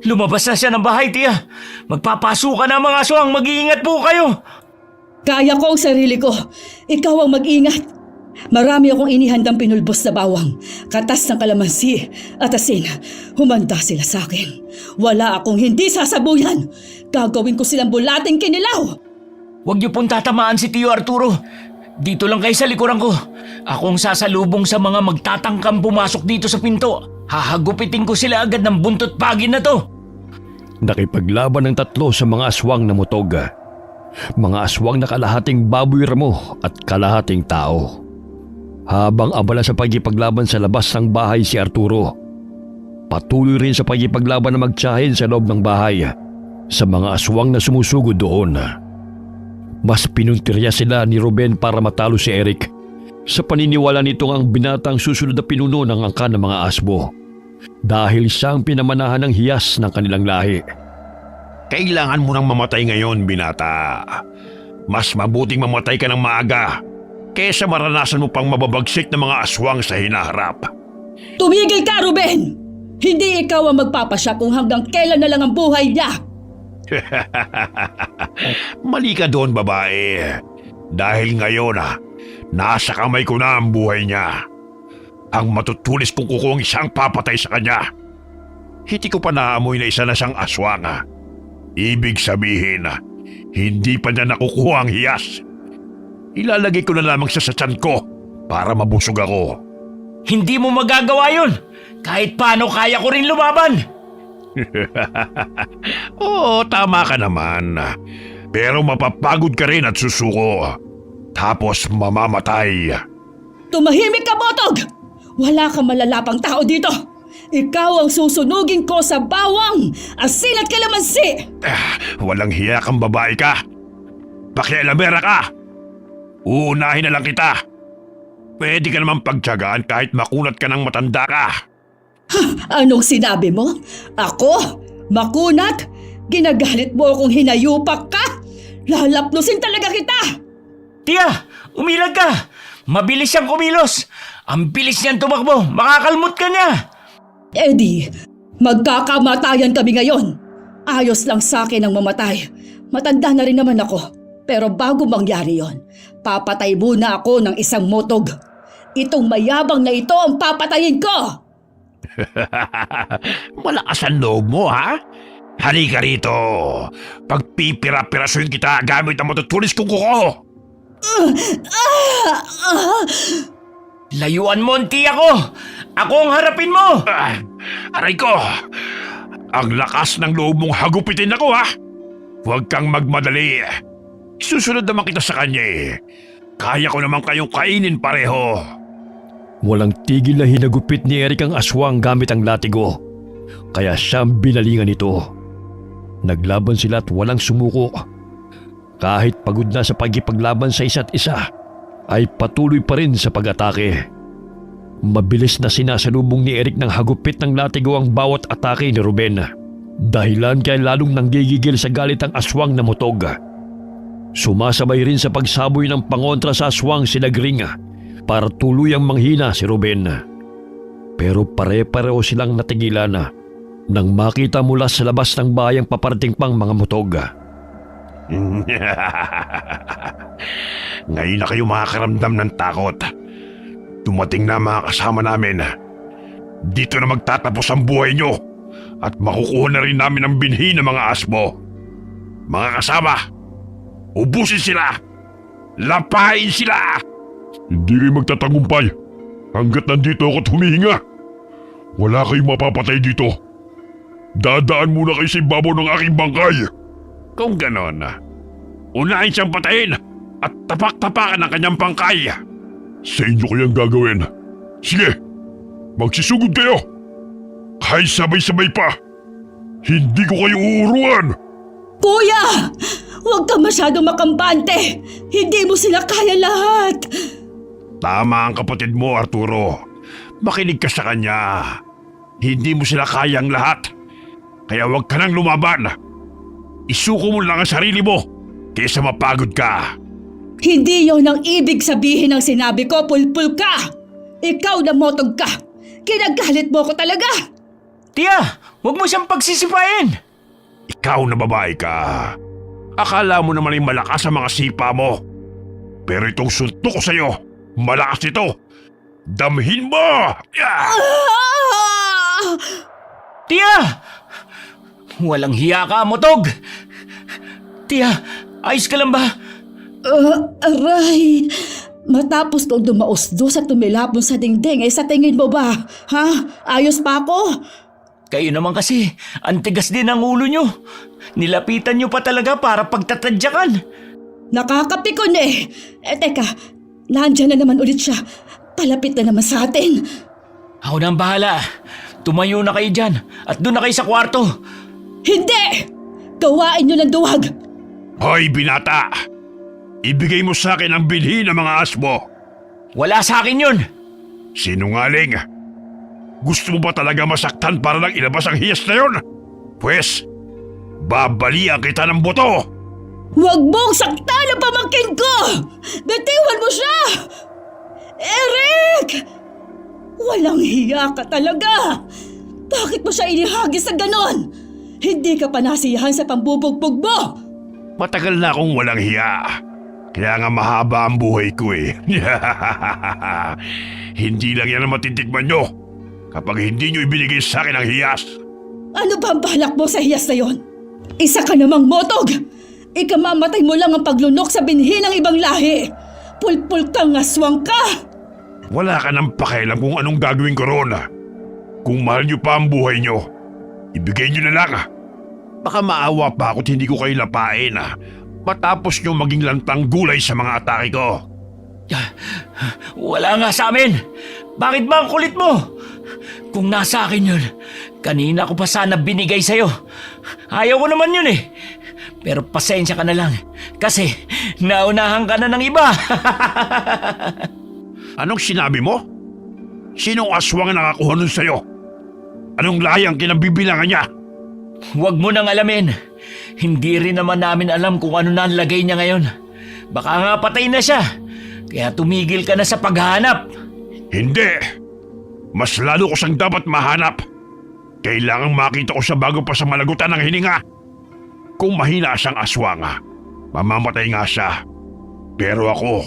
Lumabas na siya ng bahay, Tiya. Magpapasukan na ang mga aswang. Mag-iingat po kayo. Kaya ko ang sarili ko. Ikaw ang mag-ingat. Marami akong inihandang pinulbos na bawang, katas ng kalamansi at asin. Humanda sila sa akin. Wala akong hindi sasabuyan. Gagawin ko silang bulating kinilaw. Huwag niyo pong tatamaan si Tiyo Arturo. Dito lang kayo sa likuran ko. Akong sasalubong sa mga magtatangkang pumasok dito sa pinto. Hahagupitin ko sila agad ng buntot pagin na to. Nakipaglaban ng tatlo sa mga aswang na mutog. Mga aswang na kalahating baboy ramo at kalahating tao. Habang abala sa pagkipaglaban sa labas ng bahay si Arturo, patuloy rin sa pagkipaglaban na magtiyahin sa loob ng bahay sa mga aswang na sumusugod doon. Mas pinuntirya sila ni Ruben para matalo si Eric sa paniniwala nitong ang binatang susunod na pinuno ng angkan ng mga asbo dahil siyang pinamanahan ng hiyas ng kanilang lahi. Kailangan mo nang mamatay ngayon, binata. Mas mabuting mamatay ka ng maaga kesa maranasan mo pang mababagsik ng mga aswang sa hinaharap. Tumigil ka, Ruben! Hindi ikaw ang magpapasya kung hanggang kailan na lang ang buhay niya. Mali ka doon, babae. Dahil ngayon nasa kamay ko na ang buhay niya. Ang matutulis kong kuko ang isang papatay sa kanya. Hindi ko pa naamoy na isa na siyang aswang. Ibig sabihin, hindi pa niya nakukuha ang hiyas. Ilalagay ko na lamang siya sa tiyan ko para mabusog ako. Hindi mo magagawa yun. Kahit paano kaya ko rin lumaban. Oo, tama ka naman. Pero mapapagod ka rin at susuko. Tapos mamamatay. Tumahimik ka, Botog! Wala kang malalapang tao dito. Ikaw ang susunugin ko sa bawang, asin at kalamansi. Walang hiya kang babae ka. Pakialamera ka. Uunahin na lang kita. Pwede ka naman pagtiyagaan kahit makunat ka ng matanda ka. Anong sinabi mo? Ako? Makunat? Ginagalit mo akong hinayupak ka? Lalaplusin talaga kita! Tiya, umilag ka. Mabilis siyang kumilos. Ang bilis niyan tumakbo! Makakalmot ka niya! Eddie, magkakamatayan kami ngayon. Ayos lang sa akin ang mamatay. Matanda na rin naman ako. Pero bago mangyari yon, papatay muna ako ng isang motog. Itong mayabang na ito ang papatayin ko! Malakas ang loob mo, ha? Halika rito. Pagpipira-pirasuin kita gamit ang matutulis kong kuko. Layuan mo ang tiya ko! Ako ang harapin mo! Aray ko! Ang lakas ng loob mong hagupitin ako, ha? Huwag kang magmadali. Susunod naman kita sa kanya, eh. Kaya ko naman kayong kainin pareho. Walang tigil na hinagupit ni Eric ang aswang gamit ang latigo. Kaya siyang binalingan nito. Naglaban sila at walang sumuko. Kahit pagod na sa pagkipaglaban sa isa't isa, ay patuloy pa rin sa pag-atake. Mabilis na sinasalubong ni Eric ng hagupit ng latigo ang bawat atake ni Ruben. Dahilan kaya lalong nanggigigil sa galit ang aswang na mutog. Sumasabay rin sa pagsaboy ng pangontra sa aswang si Lagring para tuluyang manghina si Ruben. Pero pare-pareho silang natigilan nang makita mula sa labas ng bayang paparating pang mga mutog. Ngayon na kayo makakaramdam ng takot. Dumating na mga kasama namin. Dito na magtatapos ang buhay nyo at makukuha na rin namin ang binhi ng mga asbo. Mga kasama, ubusin sila! Lapain sila! Hindi kayo magtatagumpay hanggat nandito ako at humihinga. Wala kayong mapapatay dito. Dadaan muna kayo sa ibabaw ng aking bangkay. Kung ganon, unahin siyang patayin at tapak-tapakan ang kanyang pangkay. Sa inyo ko yung gagawin. Sige, magsisugod kayo. Kahit sabay-sabay pa, hindi ko kayo uuruan. Kuya! Huwag ka masyadong makampante! Hindi mo sila kaya lahat! Tama ang kapatid mo, Arturo. Makinig ka sa kanya. Hindi mo sila kayang lahat. Kaya huwag ka nang lumaban. Isuko mo lang ang sarili mo kaysa mapagod ka. Hindi yon ang ibig sabihin ng sinabi ko, pulpul ka! Ikaw na motog ka! Kinagalit mo ko talaga! Tiya, huwag mo siyang pagsisipain! Ikaw na babae ka. Akala mo naman ay malakas ang mga sipa mo. Pero itong suntok ko sa'yo, malakas ito. Damhin mo! Yeah! Tiya! Walang hiya ka, mutog! Tiya, ayos ka lang ba? Aray! Matapos kong dumausdos at tumilapon sa dingding, sa tingin mo ba? Ha? Ayos pa ako? Kayo naman kasi, ang tigas din ang ulo nyo. Nilapitan nyo pa talaga para pagtatadyakan. Nakakapikon eh! Teka, nandyan na naman ulit siya. Palapit na naman sa atin. Ako na ang bahala. Tumayo na kayo dyan at doon na kayo sa kwarto. Hindi! Gawain nyo ng duwag! Hoy, binata! Ibigay mo sa akin ang bilhin ng mga asbo. Wala sa akin yun. Sinungaling! Gusto mo ba talaga masaktan para lang ilabas ang hiyas na yun? Pwes, babalian kita ng boto! Huwag mong saktan ang pamangkin ko! Bitiwan mo siya! Eric! Walang hiya ka talaga! Bakit mo siya inihagis sa ganon? Hindi ka pa nasiyahan sa pambubugbog mo! Matagal na akong walang hiya. Kaya nga mahaba ang buhay ko eh. Hindi lang yan ang matitikman nyo kapag hindi nyo ibinigay sa akin ang hiyas. Ano ba ang balak mo sa hiyas na yon? Isa ka namang motog! Ikamamatay mo lang ang paglunok sa binhi ng ibang lahi! Pulpul kang aswang ka! Wala ka nang pakialam kung anong gagawin ko roon. Kung mahal nyo pa ang buhay nyo, ibigay nyo na lang. Baka maawa pa ako't hindi ko kayo lapain matapos nyo maging lantang gulay sa mga atake ko. Wala nga sa amin. Bakit ba ang kulit mo? Kung nasa akin yun, kanina ko pa sana binigay sa'yo. Ayaw ko naman yun eh. Pero pasensya ka na lang kasi naunahan ka na ng iba. Anong sinabi mo? Sinong aswang ang nakakuha nun sa'yo? Anong layang kinabibilangan niya? Huwag mo nang alamin. Hindi rin naman namin alam kung ano na ang lagay niya ngayon. Baka nga patay na siya. Kaya tumigil ka na sa paghahanap. Hindi! Mas lalo ko siyang dapat mahanap. Kailangang makita ko siya bago pa sa malagutan ng hininga. Kung mahina siyang aswang, mamamatay nga siya. Pero ako,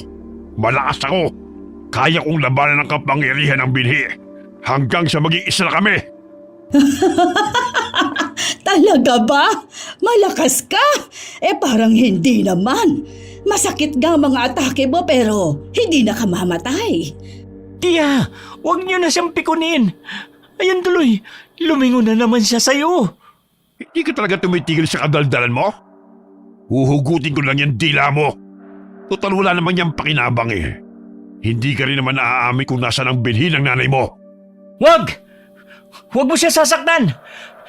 malakas ako. Kaya kong labanan ang kapangyarihan ng binhi hanggang sa maging isa na kami. Talaga ba? Malakas ka? Parang hindi naman. Masakit nga ang mga atake mo pero hindi na ka mamatay. Tiya, huwag niyo na siyang pikunin. Ayan tuloy, lumingon na naman siya sa'yo. Hindi ka talaga tumitigil sa kadaldalan mo? Huhugutin ko lang yung dila mo. Total wala naman niyang pakinabang eh. Hindi ka rin naman naaamin kung nasaan ang binhi ng nanay mo. Huwag! Huwag mo siya sasaktan!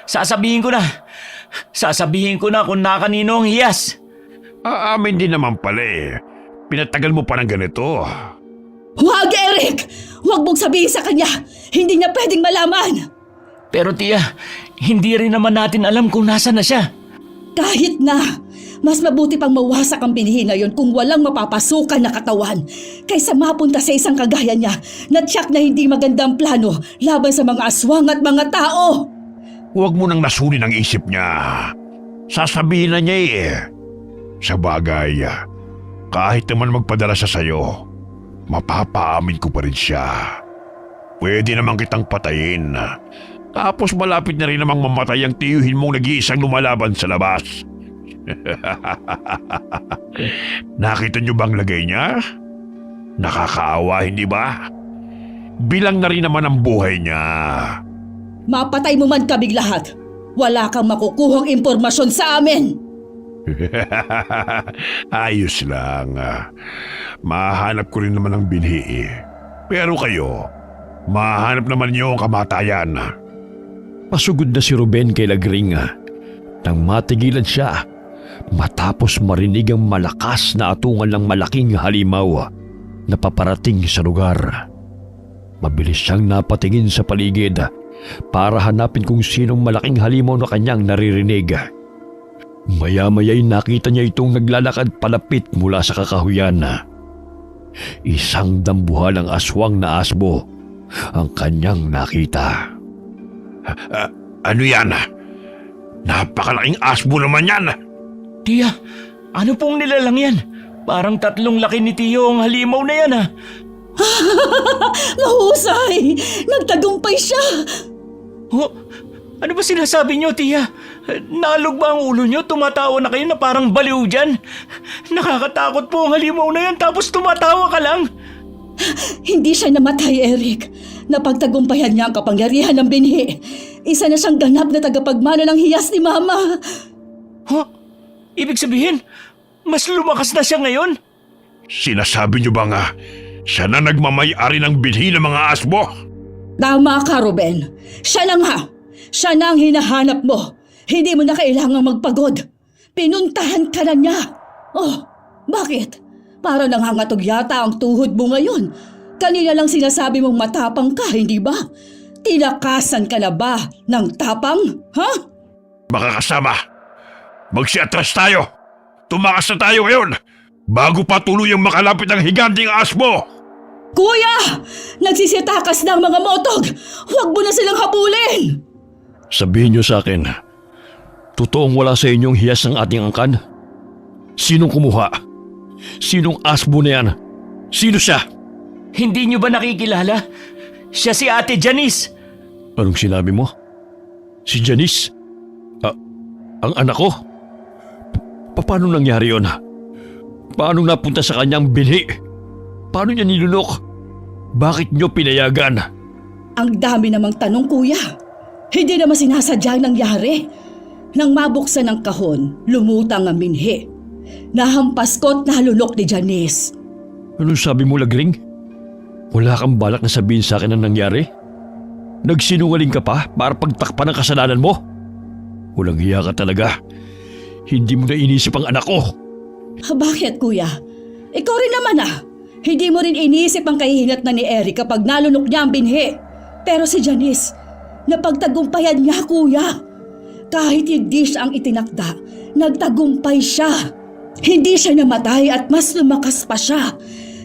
Sasabihin ko na kung nakanino ang hiyas. Aamin din naman pala eh. Pinatagal mo pa ng ganito. Huwag, Eric! Huwag mong sabihin sa kanya! Hindi niya pwedeng malaman! Pero tiya, hindi rin naman natin alam kung nasa na siya. Kahit na, mas mabuti pang mawasak ang binhi na yun kung walang mapapasukan na katawan kaysa mapunta sa isang kagaya niya na tiyak na hindi magandang plano laban sa mga aswang at mga tao. Huwag mo nang nasunin ang isip niya. Sasabihin na niya eh. Sa bagay, kahit naman magpadala siya sa'yo, mapapaamin ko pa rin siya. Pwede naman kitang patayin. Tapos malapit na rin namang mamatay ang tiyuhin mong nag-iisang lumalaban sa labas. Nakita niyo bang lagay niya? Nakakaawa, hindi ba? Bilang na rin naman ang buhay niya. Mapatay mo man kaming lahat. Wala kang makukuhang impormasyon sa amin. Ayos lang. Mahanap ko rin naman ang binhi eh. Pero kayo, mahanap naman niyo ang kamatayan. Pasugod na si Ruben kay Lagring nang matigilan siya matapos marinig ang malakas na atungal ng malaking halimaw na paparating sa lugar. Mabilis siyang napatingin sa paligid para hanapin kung sinong malaking halimaw na kanyang naririnig. Maya-maya'y nakita niya itong naglalakad palapit mula sa kakahuyan. Isang dambuhalang aswang na asbo ang kanyang nakita. Ano yan? Napakalaking asbo naman yan. Tiya, ano pong nilalang yan? Parang 3 laki ni Tiyo ang halimaw na yan Mahusay! Nagtagumpay siya! Oh, ano ba sinasabi niyo, Tiya? Nalog ba ang ulo niyo? Tumatawa na kayo na parang baliw dyan? Nakakatakot po ang halimaw na yan tapos tumatawa ka lang. Hindi siya namatay, Eric. Napagtagumpayan niya ang kapangyarihan ng binhi. Isa na siyang ganap na tagapagmana ng hiyas ni Mama. Huh? Ibig sabihin, mas lumakas na siya ngayon? Sinasabi niyo ba nga, siya na nagmamay-ari ng binhi ng mga asbo? Tama ka, Ruben. Siya na nga. Siya na ang hinahanap mo. Hindi mo na kailangang magpagod. Pinuntahan ka na niya. Oh, bakit? Para nangangatog yata ang tuhod mo ngayon. Kanina lang sinasabi mong matapang ka, hindi ba? Tinakasan ka na ba ng tapang? Ha? Makakasama. Magsiatras tayo. Tumakas na tayo ngayon. Bago pa tuluyang makalapit ang higanting asbo. Kuya! Nagsisitakas na ang mga motog! Huwag mo na silang habulin! Sabihin niyo sa akin, totoong wala sa inyong hiyas ng ating angkan? Sinong kumuha? Sinong asbo na yan? Sino siya? Hindi niyo ba nakikilala? Siya si Ate Janice. Anong sinabi mo? Si Janice? Ang anak ko? Paano nangyari yun? Paano napunta sa kanyang binhi? Paano niya nilunok? Bakit niyo pinayagan? Ang dami namang tanong, kuya. Hindi naman sinasadya nangyari. Nang mabuksan ang kahon, lumutang ang binhi. Nahampas ko at nalunok ni Janice. Anong sabi mo, Lagring? Wala kang balak na sabihin sa akin ang nangyari? Nagsinungaling ka pa para pagtakpan ang kasalanan mo? Walang hiya ka talaga. Hindi mo na inisip ang anak ko. Bakit, kuya? Ikaw rin naman Hindi mo rin inisip ang kahihinat na ni Eric kapag nalunok niya ang binhi. Pero si Janice, napagtagumpayan niya, kuya. Kahit hindi siya ang itinakda, nagtagumpay siya. Hindi siya namatay at mas lumakas pa siya.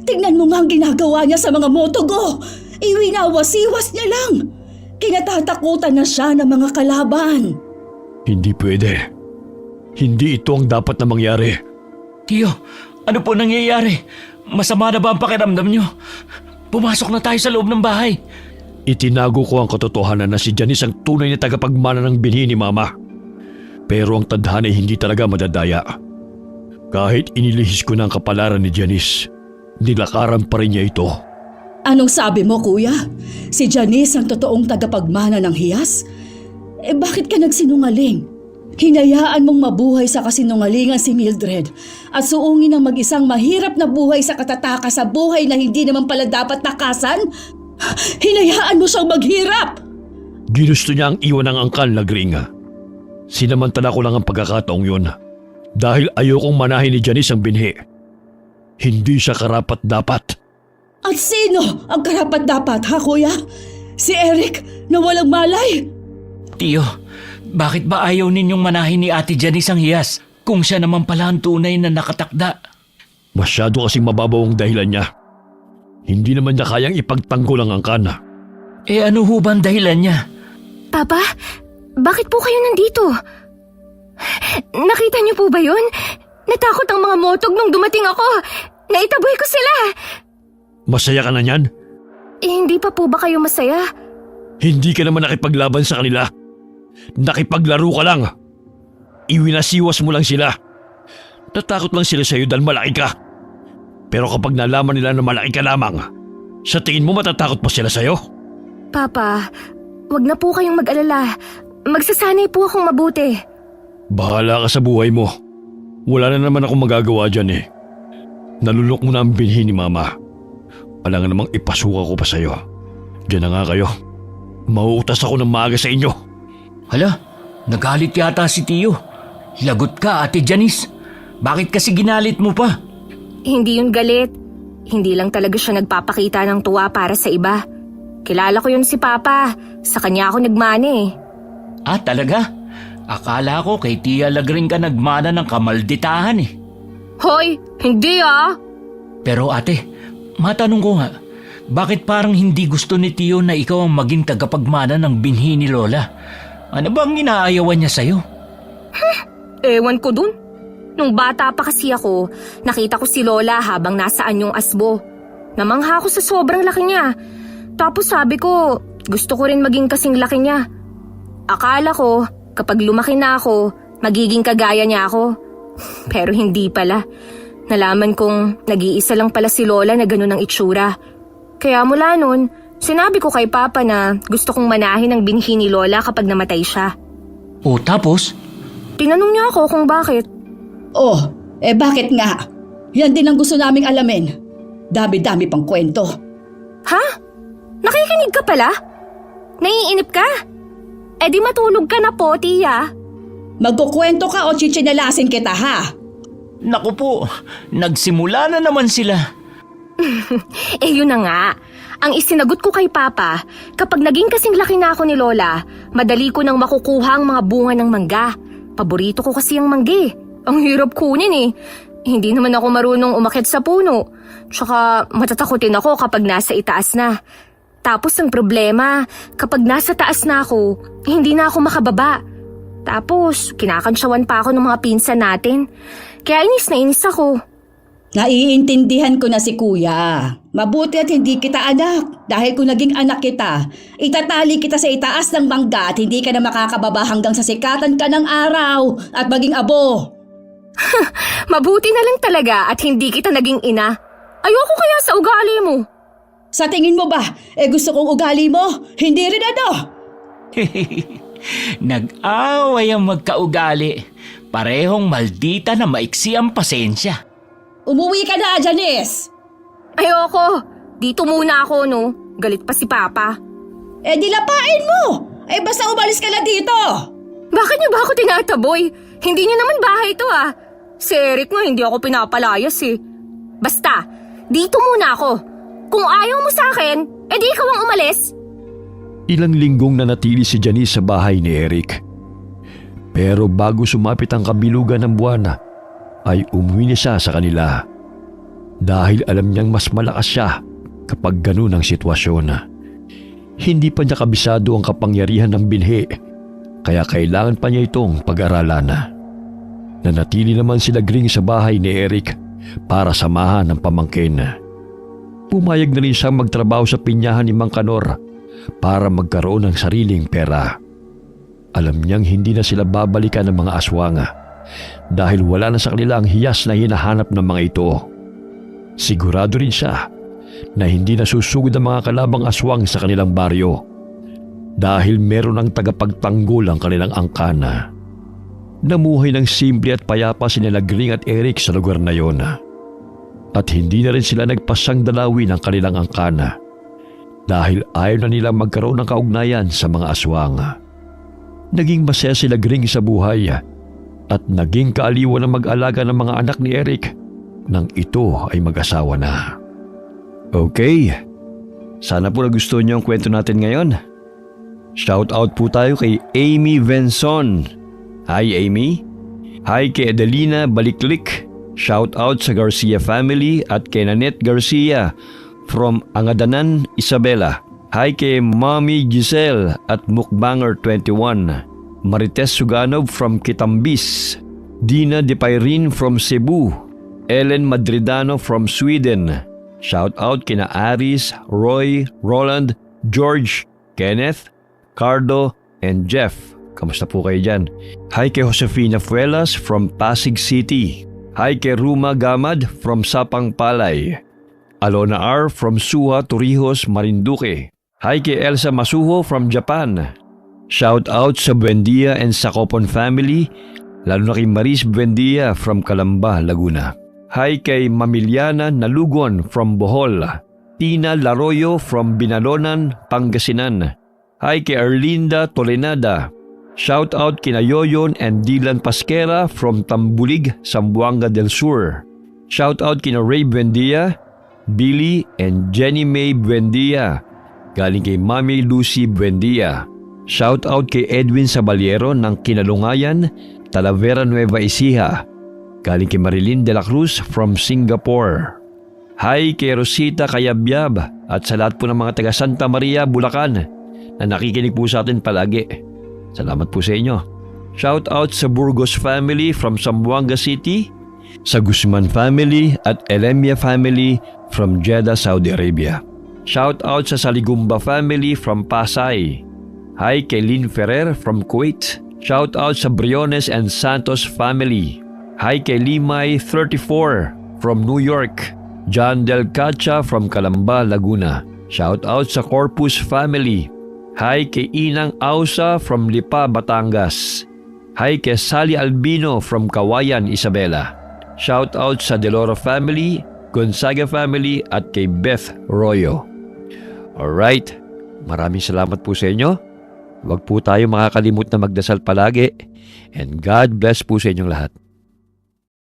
Tingnan mo nga ang ginagawa niya sa mga motogo. Iwinawasiwas niya lang. Kinatatakutan na siya ng mga kalaban. Hindi pwede. Hindi ito ang dapat na mangyari. Tiyo, ano po nangyayari? Masama na ba ang pakiramdam niyo? Pumasok na tayo sa loob ng bahay. Itinago ko ang katotohanan na si Janice ang tunay na tagapagmana ng binhi ni Mama. Pero ang tadhana ay hindi talaga madadaya. Kahit inilihis ko na ang kapalaran ni Janice, nilakaran pa rin niya ito. Anong sabi mo, kuya? Si Janice ang totoong tagapagmana ng hiyas? Bakit ka nagsinungaling? Hinayaan mong mabuhay sa kasinungalingan si Mildred at suungin ang mag-isang mahirap na buhay sa katataka sa buhay na hindi naman pala dapat takasan? Hinayaan mo siyang maghirap! Ginusto niya ang iwan ng angkal na gringa. Sinamantala ko lang ang pagkakataong yun dahil ayokong manahin ni Janice ang binhi. Hindi siya karapat-dapat. At sino ang karapat-dapat, ha kuya? Si Eric na walang malay? Tiyo, bakit ba ayaw ninyong manahin ni Ate Janice ang hiyas kung siya naman pala ang tunay na nakatakda? Masyado kasing mababaw ang dahilan niya. Hindi naman niya kayang ipagtanggol ang angkan. Ano ho ba ang dahilan niya? Papa, bakit po kayo nandito? Nakita niyo po ba yun? Natakot ang mga motog nung dumating ako. Naitaboy ko sila. Masaya ka na niyan? Hindi pa po ba kayo masaya? Hindi ka naman nakipaglaban sa kanila. Nakipaglaro ka lang. Iwinasiwas mo lang sila. Natakot lang sila sa iyo dahil malaki ka. Pero kapag nalaman nila na malaki ka lamang, sa tingin mo matatakot pa sila sa iyo? Papa, wag na po kayong mag-alala. Magsasanay po akong mabuti. Bahala ka sa buhay mo. Wala na naman akong magagawa dyan eh. Nalulok mo na ang binhi ni Mama. Wala nga namang ipasuka ko pa sa iyo. Diyan na nga kayo. Mauutas ako ng maaga sa inyo. Hala, nagalit yata si Tiyo. Lagot ka, Ate Janice. Bakit kasi ginalit mo pa? Hindi yun galit. Hindi lang talaga siya nagpapakita ng tuwa para sa iba. Kilala ko yun si Papa. Sa kanya ako nagmana eh. Talaga? Akala ko kay Tia Lagring ka nagmana ng kamalditahan eh. Hoy, hindi ah! Pero ate, matanong ko nga, bakit parang hindi gusto ni Tiyo na ikaw ang maging tagapagmana ng binhi ni Lola? Ano bang inaayawan niya sa'yo? Ewan ko dun. Nung bata pa kasi ako, nakita ko si Lola habang nasa anyong asbo. Namangha ako sa sobrang laki niya. Tapos sabi ko, gusto ko rin maging kasing laki niya. Akala ko, kapag lumaki na ako, magiging kagaya niya ako. Pero hindi pala. Nalaman kong nag-iisa lang pala si Lola na ganun ang itsura. Kaya mula nun, sinabi ko kay Papa na gusto kong manahin ang binhi ni Lola kapag namatay siya. O tapos? Tinanong niya ako kung bakit. Bakit nga? Yan din ang gusto naming alamin. Dami-dami pang kwento. Ha? Nakikinig ka pala? Naiinip ka? Di matulog ka na po, Tia. Magkukwento ka o chichinalasin kita, ha? Naku po, nagsimula na naman sila. Yun na nga. Ang isinagot ko kay Papa, kapag naging kasing laki na ako ni Lola, madali ko nang makukuha ang mga bunga ng mangga. Paborito ko kasi ang mangga. Ang hirap kunin eh. Hindi naman ako marunong umakyat sa puno. Tsaka matatakotin ako kapag nasa itaas na. Tapos ang problema, kapag nasa taas na ako, hindi na ako makababa. Tapos kinakansyawan pa ako ng mga pinsan natin. Kaya inis na inis ako. Naiintindihan ko na si kuya. Mabuti at hindi kita anak. Dahil kung naging anak kita, itatali kita sa itaas ng mangga at hindi ka na makakababa hanggang sa sikatan ka ng araw at maging abo. Mabuti na lang talaga at hindi kita naging ina. Ayoko kaya sa ugali mo. Sa tingin mo ba, gusto kong ugali mo? Hindi rin ano? Nag-away ang magkaugali. Parehong maldita na maiksi ang pasensya. Umuwi ka na, Janice! Ayoko. Dito muna ako, no? Galit pa si Papa. Dilapain mo! Basta umalis ka na dito! Bakit niyo ba ako tinataboy? Hindi niyo naman bahay ito ah. Si Eric nga hindi ako pinapalayas eh. Basta, dito muna ako. Kung ayaw mo sa akin, di ikaw ang umalis. Ilang linggong nanatili si Janice sa bahay ni Eric. Pero bago sumapit ang kabilugan ng buwan, ay umuwi na siya sa kanila. Dahil alam niyang mas malakas siya kapag ganun ang sitwasyon. Hindi pa niya kabisado ang kapangyarihan ng binhi, kaya kailangan pa niya itong pag-aralan. Nanatili naman sila Gring sa bahay ni Eric para samahan ng pamangkin. Pumayag na rin siyang magtrabaho sa pinyahan ni Mang Kanor para magkaroon ng sariling pera. Alam niyang hindi na sila babalikan ng mga aswang dahil wala na sa kanila ang hiyas na hinahanap ng mga ito. Sigurado rin siya na hindi na susugod ang mga kalabang aswang sa kanilang baryo dahil meron ng tagapagtanggol ang kanilang angkana. Namuhay ng simple at payapa si Gring at Eric sa lugar na yon. At hindi na rin sila nagpasang dalawin ang kanilang angkana dahil ayaw na nilang magkaroon ng kaugnayan sa mga aswang. Naging masaya sila Gring sa buhay at naging kaaliwan ng mag-alaga ng mga anak ni Eric nang ito ay mag-asawa na. Okay, sana po nagustuhan niyo ang kwento natin ngayon. Shout out po tayo kay Amy Venson. Hi Amy. Hi kay Adelina Baliklik. Shout out sa Garcia family at kay Nanette Garcia from Angadanan, Isabela. Hi kay Mommy Giselle at Mukbanger 21. Marites Suganov from Kitambis. Dina De Pairin from Cebu. Ellen Madridano from Sweden. Shout out kina Aris, Roy, Roland, George, Kenneth, Cardo, and Jeff. Kamusta po kayo dyan? Hi kay Josefina Fuelas from Pasig City. Hi kay Ruma Gamad from Sapang Palay. Alona R from Suha, Torrijos, Marinduque. Hi kay Elsa Masuho from Japan. Shout out sa Buendia and Sacopon family, lalo na kay Maris Buendia from Calamba, Laguna. Hi kay Mamiliana Nalugon from Bohol. Tina Laroyo from Binalonan, Pangasinan. Hi kay Erlinda Tolenada. Shout out kina Yoyon and Dylan Pasquera from Tambulig, Zamboanga del Sur. Shout out kina Ray Buendia, Billy and Jenny May Buendia. Galing kay Mami Lucy Buendia. Shout out kay Edwin Sabaliero ng Kinalungayan, Talavera Nueva Ecija. Galing kay Marilyn de la Cruz from Singapore. Hi kay Rosita Kayabyab at sa lahat po ng mga taga Santa Maria, Bulacan na nakikinig po sa atin palagi. Salamat po sa inyo. Shout out sa Burgos family from Zamboanga City, sa Guzman family at Elemia family from Jeddah, Saudi Arabia. Shout out sa Saligumba family from Pasay. Hi kay Lynn Ferrer from Kuwait. Shout out sa Briones and Santos family. Hi kay Limay 34 from New York. John Del Cacha from Calamba, Laguna. Shout out sa Corpus family. Hi kay Inang Ausa from Lipa, Batangas. Hi kay Sally Albino from Kawayan, Isabela. Shout out sa Deloro family, Gonzaga family at kay Beth Royo. Alright, maraming salamat po sa inyo. Huwag po tayo makakalimut na magdasal palagi and God bless po sa inyong lahat.